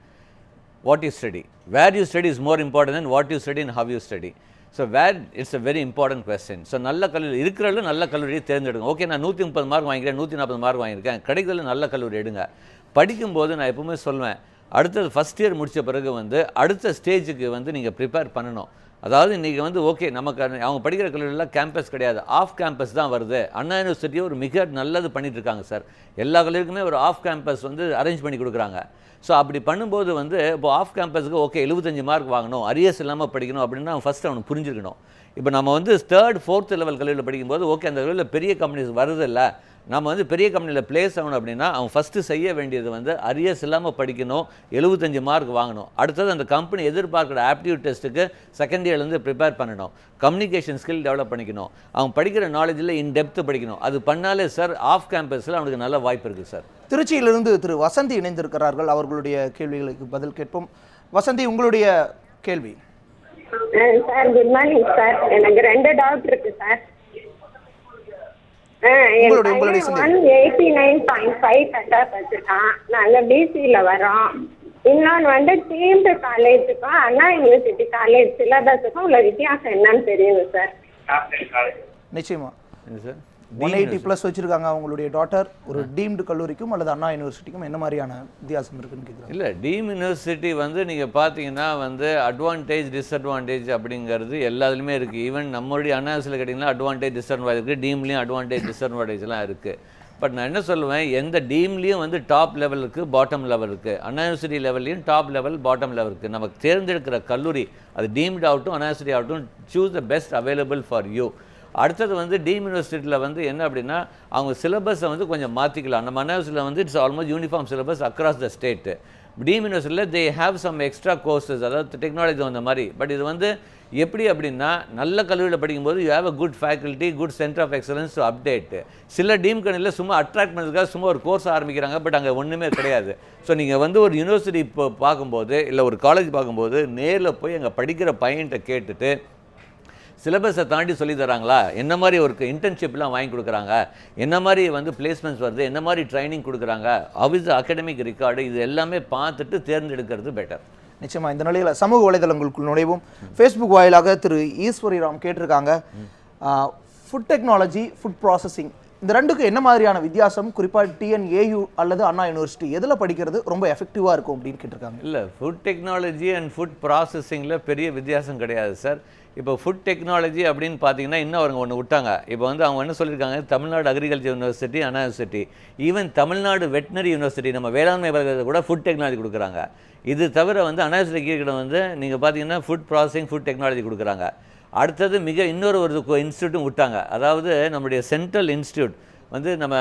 what you study. Where you study is more important what you study and how you study. So where it's a very important question. So நல்ல கல்லூரி இருக்கிறதுல நல்ல கல்லூரியை தேர்ந்தெடுங்க. Okay, நான் 130 mark வாங்கிக்கிறேன், 140 mark வாங்கியிருக்கேன், கிடைக்கிறதுல நல்ல கல்லூரி எடுங்க. படிக்கும்போது நான் எப்பவுமே சொல்லுவேன், அடுத்தது ஃபஸ்ட் இயர் முடித்த பிறகு வந்து அடுத்த ஸ்டேஜுக்கு வந்து நீங்கள் ப்ரிப்பேர் பண்ணணும். அதாவது இன்றைக்கி வந்து ஓகே, நமக்கு அவங்க படிக்கிற கல்லூரியில் கேம்பஸ் கிடையாது, ஆஃப் கேம்பஸ் தான் வருது. அண்ணா யூனிவர்சிட்டியை ஒரு மிக நல்லது பண்ணிட்டு இருக்காங்க சார். எல்லா கல்லூரிக்குமே ஒரு ஆஃப் கேம்பஸ் வந்து அரேஞ்ச் பண்ணி கொடுக்குறாங்க. ஸோ அப்படி பண்ணும்போது வந்து இப்போ ஆஃப் கேம்பஸுக்கு ஓகே 75 மார்க் வாங்கணும், அரியர்ஸ் இல்லாமல் படிக்கணும் அப்படின்னா ஃபஸ்ட்டு அவனுக்கு புரிஞ்சுக்கணும். இப்போ நம்ம வந்து 3rd, 4th லெவல் கல்லூரியில் படிக்கும்போது ஓகே அந்த கல்லூரியில் பெரிய கம்பெனிஸ் வருது இல்லை, நம்ம வந்து பெரிய கம்பெனியில் பிளேஸ் ஆகணும் அப்படின்னா அவன் ஃபஸ்ட்டு செய்ய வேண்டியது வந்து அரியர்ஸ் இல்லாமல் படிக்கணும், 75 மார்க் வாங்கணும். அடுத்தது அந்த கம்பெனி எதிர்பார்க்குற ஆப்டிடியூட் டெஸ்ட்டுக்கு செகண்ட் இயர்லேருந்து ப்ரிப்பேர் பண்ணணும், கம்யூனிகேஷன் ஸ்கில் டெவலப் பண்ணிக்கணும், அவன் படிக்கிற நாலேஜில் இன் டெப்த்து படிக்கணும். அது பண்ணாலே சார் ஆஃப் கேம்பஸில் அவனுக்கு நல்ல வாய்ப்பு இருக்குது சார். திருச்சியிலிருந்து திரு வசந்தி இணைந்திருக்கிறார்கள். அவர்களுடைய கேள்விகளுக்கு பதில் கேட்போம். வசந்தி, உங்களுடைய கேள்வி. Sir good morning sir. எனக்கு 2 டவுட் இருக்கு சார். என் பையன் 189.5 கட் ஆஃப் வச்சிருக்கான். நாங்கள் பிசியில் வரோம். இன்னொன்று வந்து டீம்டு காலேஜுக்கும் அண்ணா யூனிவர்சிட்டி காலேஜ் சிலபஸுக்கும் உள்ள வித்தியாசம் என்னன்னு தெரியுங்க சார். நிச்சயமா சார் 180+ வச்சிருக்காங்க அவங்களுடைய டாட்டர். ஒரு டீம்டு கல்லூரிக்கும் அல்லது அண்ணா யூனிவர்சிட்டிக்கும் என்ன மாதிரியான வித்தியாசம் இருக்குன்னு கேட்குறாங்க. இல்லை, டீம் யூனிவர்சிட்டி வந்து நீங்கள் பார்த்தீங்கன்னா வந்து அட்வான்டேஜ் டிஸ்அட்வான்டேஜ் அப்படிங்கிறது எல்லாத்துலேயுமே இருக்குது. ஈவன் நம்மளுடைய அண்ணா யூனிவர்சிட்டியில் கேட்டிங்கன்னா அட்வான்டேஜ் டிஸ்அட்வான்டேஜ் இருக்குது, டீம்லேயும் அட்வான்டேஜ் டிஸ்அட்வான்டேஜ்லாம் இருக்குது. பட் நான் என்ன சொல்லுவேன், எந்த டீம்லேயும் வந்து டாப் லெவல் இருக்குது, பாட்டம் லெவல் இருக்குது. அண்ணா யூனிவர்சிட்டி லெவல்லையும் டாப் லெவல் பாட்டம் லெவல் இருக்குது. நமக்கு தேர்ந்தெடுக்கிற கல்லூரி அது டீம்டு ஆகட்டும் அண்ணா யூனிவர்சிட்டி ஆகட்டும், choose the best available for you. அடுத்தது வந்து டீம் யூனிவர்சிட்டியில் வந்து என்ன அப்படின்னா அவங்க சிலபஸை வந்து கொஞ்சம் மாற்றிக்கலாம். நம்ம அண்ணா யூனிவர்சிட்டியில் வந்து it's almost uniform syllabus across the state. Deemed யூனிவர்சிட்டியில் they have some extra courses, அதாவது டெக்னாலஜி அந்த மாதிரி. பட் இது வந்து எப்படி அப்படின்னா நல்ல கல்லூரியில் படிக்கும்போது you have a good faculty, good centre of excellence to update. சில டீம் கணியில் சும்மா அட்ராக்ட் பண்ணுறதுக்காக சும்மா ஒரு கோர்ஸ் ஆரம்பிக்கிறாங்க, பட் அங்கே ஒன்றுமே கிடையாது. ஸோ நீங்கள் வந்து ஒரு யூனிவர்சிட்டி இப்போ பார்க்கும்போது இல்லை ஒரு காலேஜ் பார்க்கும்போது நேரில் போய் அங்கே படிக்கிற பையன்கிட்ட கேட்டுட்டு சிலபஸை தாண்டி சொல்லி தராங்களா, என்ன மாதிரி ஒரு இன்டர்ன்ஷிப்லாம் வாங்கி கொடுக்குறாங்க, என்ன மாதிரி வந்து பிளேஸ்மெண்ட்ஸ் வருது, என்ன மாதிரி ட்ரைனிங் கொடுக்குறாங்க, அவிஸ் அகாடமிக் ரெக்கார்டு, இது எல்லாமே பார்த்துட்டு தேர்ந்தெடுக்கிறது பெட்டர். நிச்சயமாக இந்த நிலையில் சமூக வலைதளங்களுக்குள் நுழைவும். ஃபேஸ்புக் வாயிலாக திரு ஈஸ்வரிராம் கேட்டிருக்காங்க, ஃபுட் டெக்னாலஜி, ஃபுட் ப்ராசஸிங் இந்த ரெண்டுக்கும் என்ன மாதிரியான வித்தியாசம், குறிப்பாக டிஎன்ஏயு அல்லது அண்ணா யூனிவர்சிட்டி எதில் படிக்கிறது ரொம்ப எஃபெக்டிவாக இருக்கும் அப்படின்னு கேட்டிருக்காங்க. இல்லை, ஃபுட் டெக்னாலஜி அண்ட் ஃபுட் ப்ராசஸிங்கில் பெரிய வித்தியாசம் கிடையாது சார். இப்போ ஃபுட் டெக்னாலஜி அப்படின்னு பார்த்தீங்கன்னா இன்னும் அவங்க ஒன்று விட்டாங்க. இப்போ வந்து அவங்க என்ன சொல்லியிருக்காங்க, Tamil Nadu agriculture university, Anna university, even Tamil Nadu veterinary university, நம்ம வேளாண்மை பல்கலைக்கழகத்தை கூட ஃபுட் டெக்னாலஜி கொடுக்குறாங்க. இது தவிர வந்து அண்ணா யூனிவர்சிட்டி கீழே வந்து நீங்கள் பார்த்தீங்கன்னா ஃபுட் ப்ராசஸிங், ஃபுட் டெக்னாலஜி கொடுக்குறாங்க. அடுத்தது இன்னொரு இன்ஸ்டியூட்டும் விட்டாங்க. அதாவது நம்முடைய சென்ட்ரல் இன்ஸ்டியூட் வந்து நம்ம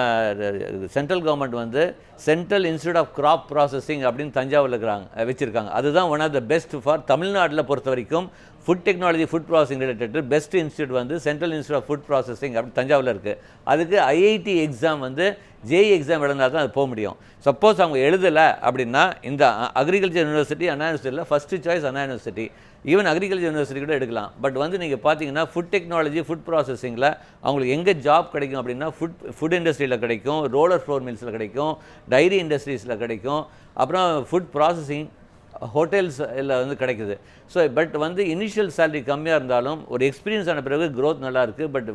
சென்ட்ரல் கவர்மெண்ட் வந்து central institute of crop processing அப்படின்னு தஞ்சாவூரில் வச்சுருக்காங்க. அதுதான் one of the best for தமிழ்நாட்டில் பொறுத்த வரைக்கும் food technology, food processing related best institute வந்து central institute of food processing அப்படி தஞ்சாவூரில் இருக்குது. அதுக்கு ஐஐடி எக்ஸாம் வந்து ஜேஇ எக்ஸாம் எழுதினா தான் அது போக முடியும். சப்போஸ் அவங்க எழுதலை அப்படின்னா இந்த அக்ரிகல்ச்சர் யூனிவர்சிட்டி அண்ணா யூனிவர்சிட்டியில் ஃபஸ்ட்டு சாய்ஸ் அண்ணா யூனிவர்சிட்டி, ஈவன் அக்ரிகல்ச்சர் யூனிவர்சிட்டி கூட எடுக்கலாம். பட் வந்து நீங்கள் பார்த்தீங்கன்னா ஃபுட் டெக்னாலஜி, ஃபுட் ப்ராசஸிங்கில் அவங்களுக்கு எங்கே ஜாப் கிடைக்கும் அப்படின்னா ஃபுட் இண்டஸ்ட்ரியில் கிடைக்கும், ரோலர் ஃப்ளோர் மில்ஸில் கிடைக்கும், டைரி இண்டஸ்ட்ரீஸில் கிடைக்கும், அப்புறம் ஃபுட் ப்ராசஸிங் ஹோட்டல்ஸ் எல்லாம் வந்து கிடைக்குது. ஸோ பட் வந்து இனிஷியல் சேலரி கம்மியாக இருந்தாலும் ஒரு எக்ஸ்பீரியன்ஸ் ஆன பிறகு க்ரோத் நல்லா இருக்குது. But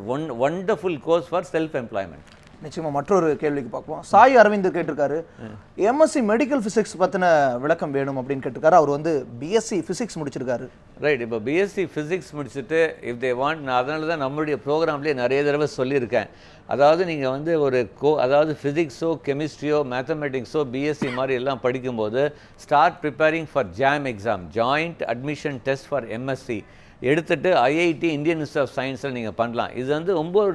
wonderful course for self employment. நிச்சயமா மற்றொரு கேள்விக்கு பார்ப்போம். சாய் அரவிந்த் கேட்டிருக்காரு, எம்எஸ்சி மெடிக்கல் ஃபிசிக்ஸ் பற்றின விளக்கம் வேணும் அப்படின்னு கேட்டிருக்காரு. அவர் வந்து பிஎஸ்சி ஃபிசிக்ஸ் முடிச்சிருக்காரு. ரைட். இப்போ பிஎஸ்சி ஃபிசிக்ஸ் முடிச்சுட்டு இஃப் தே வாண்ட், நான் அதனால தான் நம்மளுடைய ப்ரோக்ராம்லேயே நிறைய தடவை சொல்லியிருக்கேன். அதாவது நீங்கள் வந்து ஒரு அதாவது ஃபிசிக்ஸோ கெமிஸ்ட்ரியோ மேத்தமெட்டிக்ஸோ பிஎஸ்சி மாதிரி எல்லாம் படிக்கும்போது start preparing for jam exam, joint admission test for MSc எடுத்துகிட்டு ஐஐடி இந்தியன் இன்ஸ்டியூட் ஆஃப் சயின்ஸில் நீங்கள் பண்ணலாம். இது வந்து ரொம்ப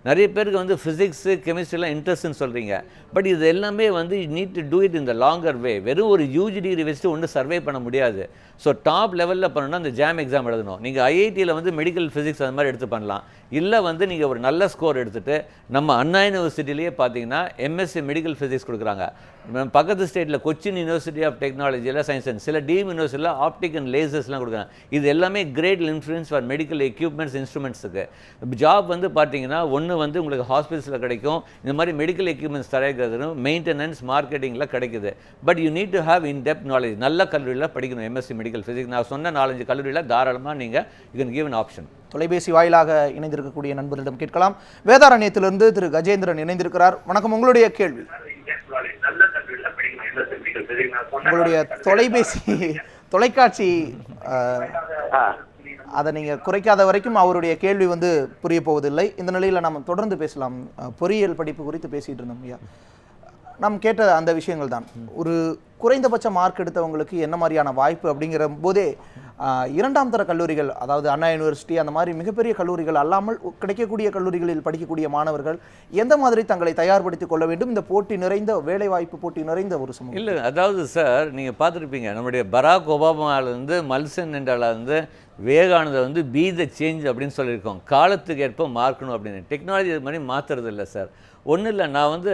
நிறைய பேருக்கு வந்து ஃபிசிக்ஸு கெமிஸ்ட்ரிலாம் இன்ட்ரெஸ்ட்னு சொல்கிறீங்க. பட் இது எல்லாமே வந்து need to do it in the longer way. வெறும் ஒரு யூஜி டிகிரி வச்சுட்டு ஒன்றும் சர்வே பண்ண முடியாது. ஸோ டாப் லெவலில் பண்ணணும்னா அந்த ஜாம் எக்ஸாம் எழுதணும். நீங்கள் ஐஐடியில் வந்து மெடிக்கல் ஃபிசிக்ஸ் அது மாதிரி எடுத்து பண்ணலாம். இல்லை வந்து நீங்கள் ஒரு நல்ல ஸ்கோர் எடுத்துகிட்டு நம்ம அண்ணா யூனிவர்சிட்டிலேயே பார்த்தீங்கன்னா எம்எஸ்சி மெடிக்கல் ஃபிசிக்ஸ் கொடுக்குறாங்க. பக்கத்து ஸ்டேட்டில் கொச்சின் யூனிவர்சிட்டி ஆஃப் டெக்னாலஜியில் சயின்ஸ் அண்ட் சில டீம் யூனிவர்சிட்டியில் ஆப்டிக் அண்ட் லேசர்ஸ்லாம் கொடுக்குறாங்க. இது எல்லாமே great influence for medical equipments இன்ஸ்ட்ருமெண்ட்ஸுக்கு. ஜாப் வந்து பார்த்தீங்கன்னா ஒன்று வந்து உங்களுக்கு ஹாஸ்பிட்டல்ஸில் கிடைக்கும், இந்த மாதிரி மெடிக்கல் எக்யூப்மெண்ட்ஸ் தயாரிக்கிறது, மெயின்டெனன்ஸ், மார்க்கெட்டிங்கில் கிடைக்குது. But you need to have in depth knowledge. நல்ல கல்லூரியில் படிக்கணும் எம்எஸ்சி மெடிக்கல் ஃபிசிக்ஸ். நான் சொன்ன 4-5 கல்லூரியில் தாராளமாக நீங்கள் you can give an option. தொலைபேசி வாயிலாக இணைந்திருக்கக்கூடிய நண்பர்களிடம் கேட்கலாம். வேதாரண்யத்திலிருந்து திரு கஜேந்திரன் இணைந்திருக்கிறார். வணக்கம், உங்களுடைய கேள்வி. உங்களுடைய தொலைக்காட்சி அதை நீங்கள் குறைக்காத வரைக்கும் அவருடைய கேள்வி வந்து புரிய போவதில்லை. இந்த நிலையில் நாம் தொடர்ந்து பேசலாம். பொறியியல் படிப்பு குறித்து பேசிகிட்டு இருந்தோம் ஐயா. நாம் கேட்ட அந்த விஷயங்கள் தான். ஒரு குறைந்தபட்ச மார்க் எடுத்தவங்களுக்கு என்ன மாதிரியான வாய்ப்பு அப்படிங்கிற போதே இரண்டாம் தர கல்லூரிகள், அதாவது அண்ணா யூனிவர்சிட்டி அந்த மாதிரி மிகப்பெரிய கல்லூரிகள் அல்லாமல் கிடைக்கக்கூடிய கல்லூரிகளில் படிக்கக்கூடிய மாணவர்கள் எந்த மாதிரி தங்களை தயார்படுத்திக் கொள்ள வேண்டும்? இந்த போட்டி நிறைந்த வேலைவாய்ப்பு போட்டி நிறைந்த ஒரு சமூகம் இல்லை. அதாவது சார், நீங்கள் பார்த்துருப்பீங்க, நம்முடைய பராக் ஒபாமாவிலேருந்து மல்சன் என்றாலேருந்து விவேகானந்தர் வந்து பி த சேஞ்ச் அப்படின்னு சொல்லியிருக்கோம். காலத்துக்கு ஏற்ப மார்க்கணும் அப்படின்னு. டெக்னாலஜி இது மாதிரி மாற்றுறது இல்லை சார். ஒன்றும் இல்லை, நான் வந்து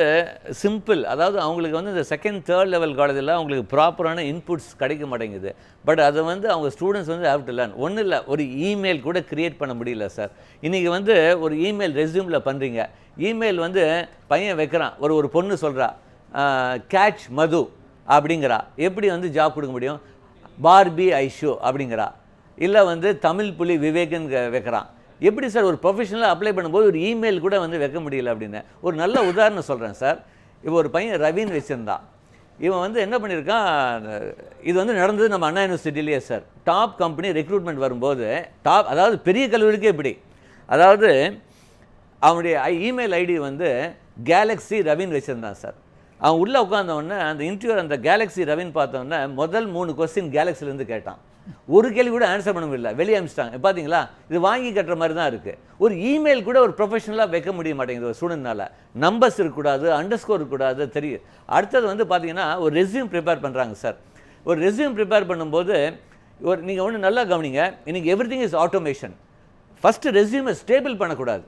சிம்பிள், அதாவது அவங்களுக்கு வந்து இந்த 2nd, 3rd லெவல் காலேஜில் அவங்களுக்கு ப்ராப்பரான இன்புட்ஸ் கிடைக்க மாட்டேங்குது. பட் அதை வந்து அவங்க ஸ்டூடெண்ட்ஸ் வந்து ஹேவ் டு லேர்ன். ஒன்றும் இல்லை, ஒரு இமெயில் கூட க்ரியேட் பண்ண முடியல சார். இன்றைக்கி வந்து ஒரு இமெயில் ரெஸ்யூமில் பண்ணுறீங்க. இமெயில் வந்து பையன் வைக்கிறான், ஒரு பொண்ணு சொல்கிறா கேட்ச் மது அப்படிங்கிறா. எப்படி வந்து ஜாப் கொடுக்க முடியும்? பார்பி ஐஷோ அப்படிங்கிறா. இல்லை வந்து தமிழ் புலி விவேகன்னு வைக்கிறான். எப்படி சார் ஒரு ப்ரொஃபஷனலாக அப்ளை பண்ணும்போது ஒரு இமெயில் கூட வந்து வைக்க முடியல அப்படின்னு. ஒரு நல்ல உதாரணம் சொல்கிறேன் சார். இப்போ ஒரு பையன் ரவின்னு வச்சுருந்தான். இவன் வந்து என்ன பண்ணியிருக்கான், இது வந்து நடந்தது நம்ம அண்ணா யூனிவர்சிட்டிலேயே சார். டாப் கம்பெனி ரெக்ரூட்மெண்ட் வரும்போது அதாவது பெரிய கல்லூரிக்கே இப்படி, அதாவது அவனுடைய இமெயில் ஐடி வந்து கேலக்ஸி ரவின்னு வச்சுருந்தான் சார். அவன் உள்ளே உட்காந்தவொடனே அந்த இன்டர்வியூ அந்த கேலக்ஸி ரவின்னு பார்த்தோன்னே முதல் 3 கொஸ்டின் கேலக்ஸிலேருந்து கேட்டான். ஒரு கேள்வி கூட ஆன்சர் பண்ண முடியல, வெளியே அனுப்பிச்சிட்டாங்க. பார்த்தீங்களா, இது வாங்கி கட்டுற மாதிரி தான் இருக்குது. ஒரு இமெயில் கூட ஒரு ப்ரொஃபஷனலாக வைக்க முடிய மாட்டேங்குது ஒரு ஸ்டூடெண்ட்னால. நம்பர்ஸ் இருக்கக்கூடாது, அண்டர்ஸ்கோர் இருக்கக்கூடாது, தெரியும். அடுத்தது வந்து பார்த்தீங்கன்னா ஒரு ரெஸ்யூம் ப்ரிப்பேர் பண்ணுறாங்க சார். ஒரு ரெஸ்யூம் ப்ரிப்பேர் பண்ணும்போது நீங்கள் ஒன்று நல்லா கவனிங்க. இன்றைக்கி எவ்ரிதிங் இஸ் ஆட்டோமேஷன். ஃபஸ்ட்டு ரெஸ்யூமை ஸ்டேபிள் பண்ணக்கூடாது,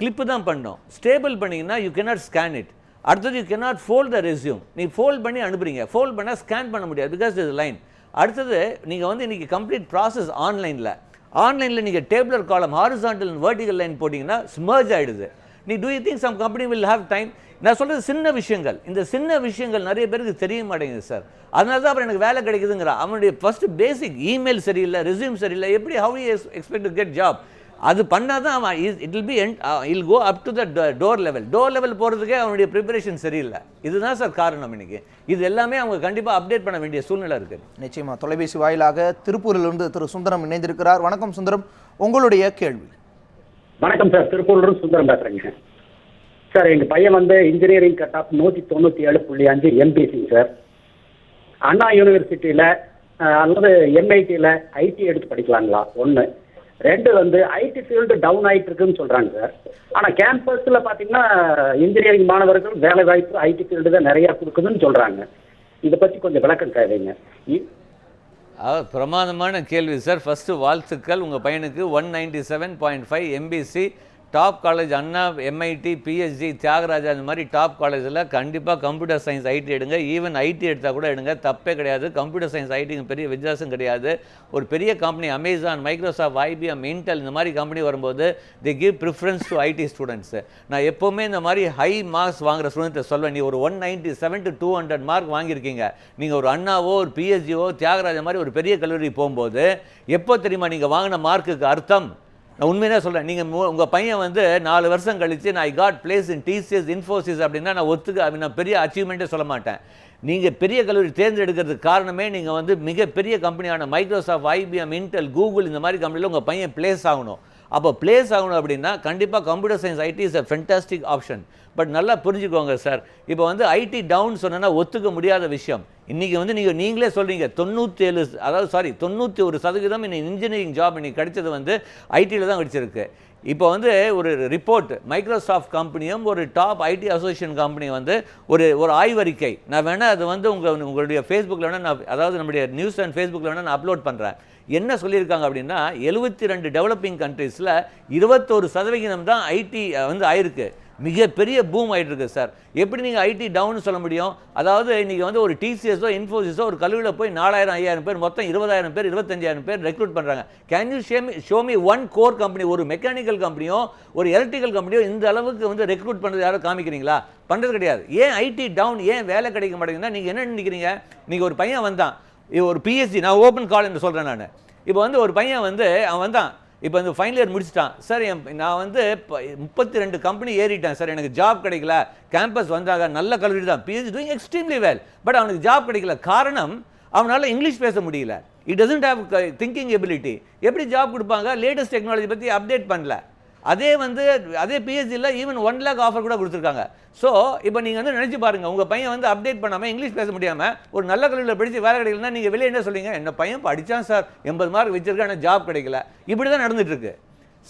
கிளிப்பு தான் பண்ணணும். ஸ்டேபிள் பண்ணிங்கன்னா யூ கேனாட் ஸ்கேன் இட். அடுத்தது you cannot fold the resume. நீங்கள் ஃபோல்ட் பண்ணி அனுப்புறீங்க, ஃபோல்ட் பண்ணால் ஸ்கேன் பண்ண முடியாது, பிகாஸ் இஸ் லைன். அடுத்தது நீங்கள் வந்து இன்றைக்கி கம்ப்ளீட் ப்ராசஸ் ஆன்லைனில் நீங்கள் tabular column horizontal vertical line போட்டிங்கன்னா ஸ்மர்ஜ் ஆகிடுது. Do you think some company will have time? நான் சொல்கிறது சின்ன விஷயங்கள். இந்த சின்ன விஷயங்கள் நிறைய பேருக்கு தெரிய மாட்டேங்குது சார். அதனால தான் அப்புறம் எனக்கு வேலை கிடைக்குதுங்கிறா. அவனுடைய ஃபஸ்ட்டு பேசிக் இமெயில் சரியில்லை, ரெஸ்யூம் சரியில்லை, எப்படி how you expect to get job? அது பண்ணால் தான் அவன் it will be ill go up to the door level போகிறதுக்கே அவனுடைய ப்ரிப்பரேஷன் சரியில்லை. இதுதான் சார் காரணம். இன்னைக்கு இது எல்லாமே அவங்க கண்டிப்பாக அப்டேட் பண்ண வேண்டிய சூழ்நிலை இருக்குது. நிச்சயமாக. தொலைபேசி வாயிலாக திருப்பூரிலிருந்து திரு சுந்தரம் இணைந்திருக்கிறார். வணக்கம் சுந்தரம், உங்களுடைய கேள்வி. வணக்கம் சார், திருப்பூரிலிருந்து சுந்தரம் பேசுகிறேங்க சார். எங்கள் பையன் வந்து engineering cut off 197.5 MBC sir. Anna யூனிவர்சிட்டியில் அல்லது எம்ஐடியில் ஐடி எடுத்து படிக்கலாங்களா? 1. 2 வந்து ஐடி ஃபீல்டு டவுன் ஆகிட்டு இருக்குன்னு சொல்கிறாங்க சார். ஆனால் கேம்பஸில் பார்த்தீங்கன்னா இன்ஜினியரிங் மாணவர்கள் வேலை வாய்ப்பு ஐடி ஃபீல்டு தான் நிறையா கொடுக்குதுன்னு சொல்கிறாங்க. இதை பற்றி கொஞ்சம் விளக்கம் தேவைங்க. பிரமாதமான கேள்வி சார். ஃபஸ்ட்டு வாழ்த்துக்கள் உங்கள் பையனுக்கு 197.5 எம்பிசி டாப் காலேஜ் அண்ணா, MIT, PSG, தியாகராஜா இந்த மாதிரி டாப் காலேஜில் கண்டிப்பாக கம்ப்யூட்டர் சயின்ஸ் ஐடி எடுங்க. ஈவன் ஐடி எடுத்தால் கூட எடுங்க, தப்பே கிடையாது. கம்ப்யூட்டர் சயின்ஸ் ஐடிக்கு பெரிய வித்தியாசம் கிடையாது. ஒரு பெரிய company Amazon, Microsoft, IBM, Intel இந்த மாதிரி கம்பெனி வரும்போது they give preference to IT students. நான் எப்போவுமே இந்த மாதிரி ஹை மார்க்ஸ் வாங்குற ஸ்டூடெண்ட்டை சொல்வேன், நீ ஒரு 197 to 200 மார்க் வாங்கியிருக்கீங்க, நீங்கள் ஒரு அண்ணாவோ ஒரு PSGஓ தியாகராஜா மாதிரி ஒரு பெரிய கல்லூரி போகும்போது எப்போ தெரியுமா நீங்கள் வாங்கின மார்க்குக்கு அர்த்தம்? நான் உண்மையாக சொல்கிறேன். நீங்கள் உங்கள் பையன் வந்து 4 வருஷம் கழித்து நான் I got place in TCS, Infosys அப்படின்னா நான் நான் பெரிய அச்சீவ்மெண்ட்டே சொல்ல மாட்டேன். நீங்கள் பெரிய கல்லூரி தேர்ந்தெடுக்கிறதுக்கு காரணமே நீங்கள் வந்து மிகப்பெரிய கம்பெனியான மைக்ரோசாஃப்ட், IBM, இன்டெல், கூகுள் இந்த மாதிரி கம்பெனியில் உங்கள் பையன் பிளேஸ் ஆகணும். அப்போ பிளேஸ் ஆகணும் அப்படின்னா கண்டிப்பாக computer science ID is a fantastic option. But நல்லா புரிஞ்சுக்கோங்க சார், இப்போ வந்து ஐடி டவுன் சொன்னால் ஒத்துக்க முடியாத விஷயம். இன்றைக்கி வந்து நீங்களே சொல்கிறீங்க 91% இன்னைக்கு இன்ஜினியரிங் ஜாப் இன்றைக்கி கிடைச்சது வந்து ஐடியில் தான் கிடைச்சிருக்கு. இப்போ வந்து ஒரு ரிப்போர்ட், மைக்ரோசாஃப்ட் கம்பெனியும் ஒரு டாப் ஐடி அசோசியேஷன் கம்பெனி வந்து ஒரு ஆய்வறிக்கை, நான் வேணால் அது வந்து உங்களுடைய ஃபேஸ்புக்கில் வேணால் நான், அதாவது நம்முடைய நியூஸ் அண்ட் ஃபேஸ்புக்கில் வேணால் நான் அப்லோட் பண்ணுறேன். என்ன சொல்லியிருக்காங்க அப்படின்னா 72 டெவலப்பிங் கண்ட்ரீஸில் 21% தான் ஐடி வந்து ஆயிருக்கு. மிகப்பெரிய பூம் ஆகிட்டு இருக்கு சார். எப்படி நீங்கள் ஐடி டவுன் சொல்ல முடியும்? அதாவது இன்றைக்கி வந்து ஒரு TCSஓ இன்ஃபோசிஸோ ஒரு கல்லூரியில் போய் 4000 5000 பேர், மொத்தம் 20000 பேர் 25000 பேர் ரெக்ரூட் பண்ணுறாங்க. Can you show me one core company, ஒரு மெக்கானிக்கல் கம்பெனியோ ஒரு எலக்ட்ரிக்கல் கம்பெனியோ இந்த அளவுக்கு வந்து ரெக்ரூட் பண்ணுறது யாரும் காமிக்கிறீங்களா? பண்ணுறது கிடையாது. ஏன் ஐடி டவுன், ஏன் வேலை கிடைக்க மாட்டேங்குதுன்னா நீங்கள் என்ன நினைக்கிறீங்க? நீங்கள் ஒரு பையன் வந்தான், ஒரு PhD, நான் ஓப்பன் கால் என்று சொல்கிறேன் நான். இப்போ வந்து ஒரு பையன் வந்து அவன் வந்தான், இப்போ இந்த ஃபைனல் இயர் முடிச்சிட்டான் சார், நான் வந்து 32 கம்பெனி ஏறிட்டேன் சார், எனக்கு ஜாப் கிடைக்கல. கேம்பஸ் வந்தாங்க, நல்ல கல்லூரி தான், PhD doing extremely well, but அவனுக்கு ஜாப் கிடைக்கல. காரணம் அவனால் இங்கிலீஷ் பேச முடியல. It doesn't have thinking ability. எப்படி ஜாப் கொடுப்பாங்க? லேட்டஸ்ட் டெக்னாலஜி பற்றி அப்டேட் பண்ணல. அதே PhDயில் ஈவன் 1 lakh ஆஃபர் கூட கொடுத்துருக்காங்க. ஸோ இப்போ நீங்கள் வந்து நினச்சி பாருங்கள், உங்கள் பையன் வந்து அப்டேட் பண்ணாமல் இங்கிலீஷ் பேச முடியாமல் ஒரு நல்ல கல்லூரியில் படித்து வேலை கிடைக்கலன்னா நீங்கள் வெளியே என்ன சொல்லுவீங்க? என்ன பையன் படித்தான் சார், 80 மார்க் வச்சிருக்கேன், ஆனால் ஜாப் கிடைக்கல. இப்படி தான் நடந்துகிட்ருக்கு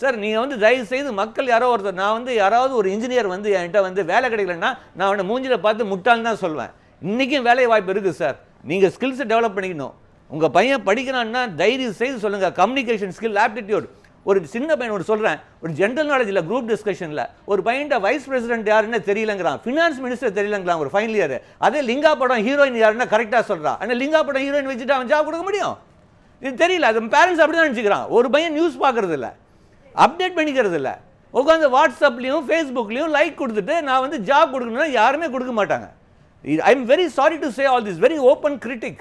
சார். நீங்கள் வந்து தயவு செய்து மக்கள் யாரோ ஒருத்தர், நான் வந்து யாராவது ஒரு இன்ஜினியர் வந்து என்கிட்ட வந்து வேலை கிடைக்கலன்னா நான் அவனை மூஞ்சில் பார்த்து முட்டாள்னு தான் சொல்வேன். இன்றைக்கும் வேலை வாய்ப்பு இருக்குது சார். நீங்கள் ஸ்கில்ஸை டெவலப் பண்ணிக்கணும். உங்கள் பையன் படிக்கிறான்னா தைரியம் செய்து சொல்லுங்கள். Communication skill, aptitude. ஒரு சின்ன பையன் ஒரு சொல்கிறேன், ஒரு ஜென்ரல் நாலேஜில் குரூப் டிஸ்கஷனில் ஒரு பையன்ட்ட வைஸ் பிரசிடென்ட் யாருன்னு தெரியலங்கிறான், ஃபினான்ஸ் மினிஸ்டர் தெரியலங்கிறான் ஒரு ஃபைனல் இயர். அதே லிங்கா படம் ஹீரோயின் யாருன்னா கரெக்டாக சொல்கிறான். ஆனால் லிங்கா படம் ஹீரோயின் வச்சுட்டு அவன் ஜாப் கொடுக்க முடியும்? இது தெரியல. அது பேரண்ட்ஸ் அப்படி தான் நினச்சிக்கிறான். ஒரு பையன் நியூஸ் பார்க்குறது இல்லை, அப்டேட் பண்ணிக்கிறது இல்லை, உட்காந்து வாட்ஸ்அப்லேயும் ஃபேஸ்புக்லேயும் லைக் கொடுத்துட்டு நான் வந்து ஜாப் கொடுக்கணும்னா யாருமே கொடுக்க மாட்டாங்க. ஐ am very sorry to say all this, very open critic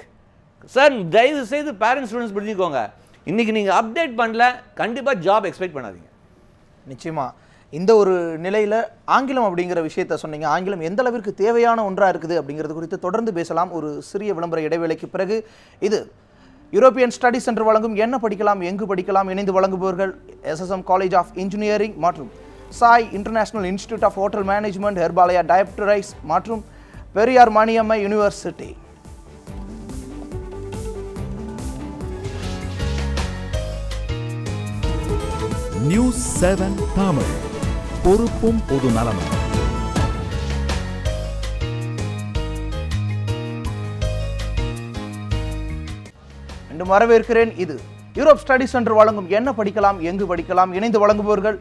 sir. தயவு செய்து பேரண்ட்ஸ் ஸ்டூடெண்ட்ஸ் புரிஞ்சுக்கோங்க. இன்றைக்கி நீங்கள் அப்டேட் பண்ணல, கண்டிப்பாக ஜாப் எக்ஸ்பெக்ட் பண்ணாதீங்க. நிச்சயமாக இந்த ஒரு நிலையில் ஆங்கிலம் அப்படிங்கிற விஷயத்த சொன்னீங்க. ஆங்கிலம் எந்த அளவிற்கு தேவையான ஒன்றாக இருக்குது அப்படிங்கிறது குறித்து தொடர்ந்து பேசலாம் ஒரு சிறிய விளம்பர இடைவேளைக்கு பிறகு. இது யூரோப்பியன் ஸ்டடி சென்டர் வழங்கும் என்ன படிக்கலாம் எங்கு படிக்கலாம். இணைந்து வழங்குபவர்கள் SSM காலேஜ் ஆஃப் இன்ஜினியரிங் மற்றும் Sai international institute of hotel management, Herbalaya Diabetorise மற்றும் பெரியார் மணியம்மை யூனிவர்சிட்டி. நியூஸ் 7 தமிழ், பொறுப்பும் பொது நலமும். மீண்டும் வரவேற்கிறேன். இது யூரோப் ஸ்டடி சென்டர் வழங்கும் என்ன படிக்கலாம் எங்கு படிக்கலாம். இணைந்து வழங்குபவர்கள்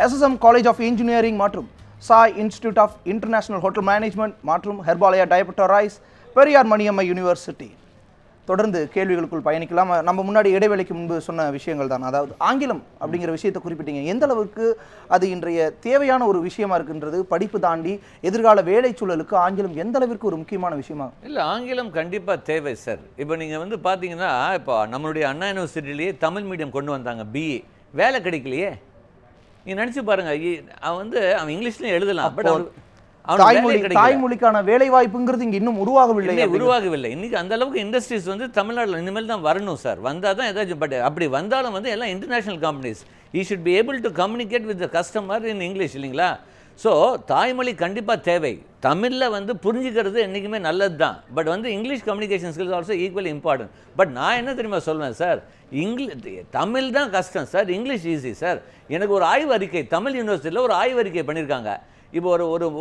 SSM காலேஜ் ஆஃப் இன்ஜினியரிங் மற்றும் Sai institute of international hotel management மற்றும் ஹெர்பாலயா டயபெட்டரைஸ், பெரியார் மணியம்மை யூனிவர்சிட்டி. தொடர்ந்து கேள்விகளுக்குள் பயணிக்கலாம். நம்ம முன்னாடி இடைவேளைக்கு முன்பு சொன்ன விஷயங்கள் தான், அதாவது ஆங்கிலம் அப்படிங்கிற விஷயத்தை குறிப்பிட்டீங்க. எந்த அளவுக்கு அது இன்றைய தேவையான ஒரு விஷயமா இருக்குன்றது, படிப்பு தாண்டி எதிர்கால வேலை சூழலுக்கு ஆங்கிலம் எந்த அளவிற்கு ஒரு முக்கியமான விஷயமா? இல்லை, ஆங்கிலம் கண்டிப்பாக தேவை சார். இப்போ நீங்கள் வந்து பார்த்தீங்கன்னா, இப்போ நம்மளுடைய அண்ணா யூனிவர்சிட்டிலேயே தமிழ் மீடியம் கொண்டு வந்தாங்க, BA. வேலை கிடைக்கலையே. நீங்கள் நினச்சி பாருங்கள், அவன் இங்கிலீஷ்லையும் எழுதலாம், பட் தாய்மொழிக்கான வேலை வாய்ப்புங்கிறது இங்கே இன்னும் உருவாகவில்லை. இன்னைக்கு அந்த அளவுக்கு இண்டஸ்ட்ரீஸ் வந்து தமிழ்நாட்டில் இனிமேல் தான் வரணும் சார். வந்தால் தான் ஏதாச்சும். பட் அப்படி வந்தாலும் வந்து எல்லாம் international companies. You should be able to communicate with the customer in English, இல்லைங்களா? ஸோ தாய்மொழி கண்டிப்பாக தேவை. தமிழில் வந்து புரிஞ்சுக்கிறது என்றைக்குமே நல்லது தான். பட் வந்து English communication skills also equally important. But நான் என்ன தெரியுமா சொல்வேன் சார், தமிழ் தான் கஷ்டம் சார், இங்கிலீஷ் ஈஸி சார். எனக்கு ஒரு ஆய்வறிக்கை தமிழ் யூனிவர்சிட்டியில் ஒரு ஆய்வறிக்கை பண்ணியிருக்காங்க. இப்போ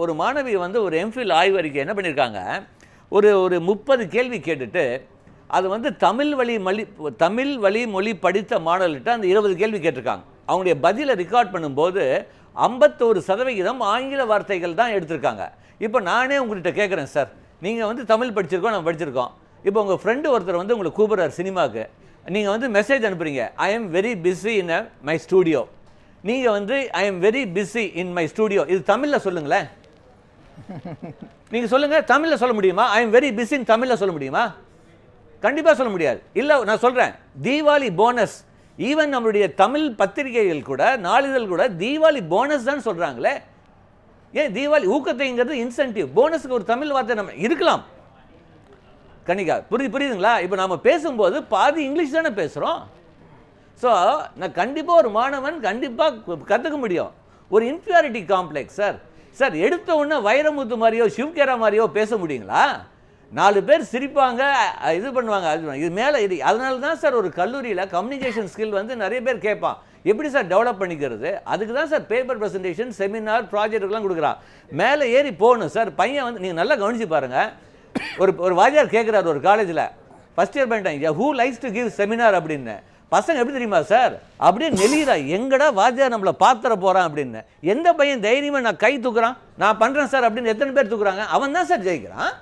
ஒரு மாணவி வந்து ஒரு MPhil ஆய்வறிக்கை என்ன பண்ணியிருக்காங்க, ஒரு 30 கேள்வி கேட்டுட்டு அது வந்து தமிழ் வழி மொழி படித்த மாணவர்கிட்ட அந்த 20 கேள்வி கேட்டிருக்காங்க. அவங்களுடைய பதிலை ரெக்கார்ட் பண்ணும்போது 51% ஆங்கில வார்த்தைகள் தான் எடுத்திருக்காங்க. இப்போ நானே உங்கள்கிட்ட கேட்குறேன் சார், நீங்கள் வந்து தமிழ் படிச்சிருக்கோம், நம்ம படிச்சிருக்கோம். இப்போ உங்கள் ஃப்ரெண்டு ஒருத்தர் வந்து உங்களை கூப்பிட்றாரு சினிமாவுக்கு, நீங்கள் வந்து மெசேஜ் அனுப்புறீங்க, I am very busy in my studio. நீங்கள் வந்து I am very busy in my studio, இது தமிழில் சொல்லுங்களேன். நீங்கள் சொல்லுங்கள், தமிழில் சொல்ல முடியுமா? ஐ எம் வெரி பிஸின்னு தமிழில் சொல்ல முடியுமா? கண்டிப்பாக சொல்ல முடியாது. இல்லை, நான் சொல்கிறேன், தீபாவளி போனஸ், ஈவன் நம்மளுடைய தமிழ் பத்திரிகைகள் கூட, நாளிதழ் கூட தீபாவளி போனஸ் தான் சொல்கிறாங்களே. ஏன் தீபாவளி ஊக்கத்தைங்கிறது இன்சென்டிவ், போனஸுக்கு ஒரு தமிழ் வார்த்தை நம்ம இருக்கலாம். கனிகா புரியுதுங்களா? இப்போ நம்ம பேசும்போது பாதி இங்கிலீஷ் தானே பேசுகிறோம். ஸோ நான் கண்டிப்பாக ஒரு மாணவன் கண்டிப்பாக கற்றுக்க முடியும். ஒரு இன்ஃபியாரிட்டி காம்ப்ளெக்ஸ் சார் எடுத்த உடனே வைரமுத்து மாதிரியோ சிவகேரா மாதிரியோ பேச முடியுங்களா? 4 பேர் சிரிப்பாங்க, இது பண்ணுவாங்க, இது மேலே இது. அதனால தான் சார் ஒரு கல்லூரியில் கம்யூனிகேஷன் ஸ்கில் வந்து நிறைய பேர் கேட்பான், எப்படி சார் டெவலப் பண்ணிக்கிறது? அதுக்கு தான் சார் பேப்பர் ப்ரெசன்டேஷன், செமினார், ப்ராஜெக்டுக்கெலாம் கொடுக்குறான். மேலே ஏறி போகணும் சார். பையன் வந்து நீங்கள் நல்லா கவனித்து பாருங்கள், ஒரு வாத்தியார் கேட்குறாரு ஒரு காலேஜில், ஃபஸ்ட் இயர் பண்ணிட்டாங்க, who likes to give seminar அப்படின்னு. பசங்க எப்படி தெரியுமா சார், அப்படியே நெளிகிறா, எங்கடா வாத்தியார் நம்மளை பாத்திர போகிறான் அப்படின்னு. எந்த பையன் தைரியமாக நான் கை தூக்குறான், நான் பண்ணுறேன் சார் அப்படின்னு எத்தனை பேர் தூக்குறாங்க? அவன் தான் சார் ஜெயிக்கிறான்.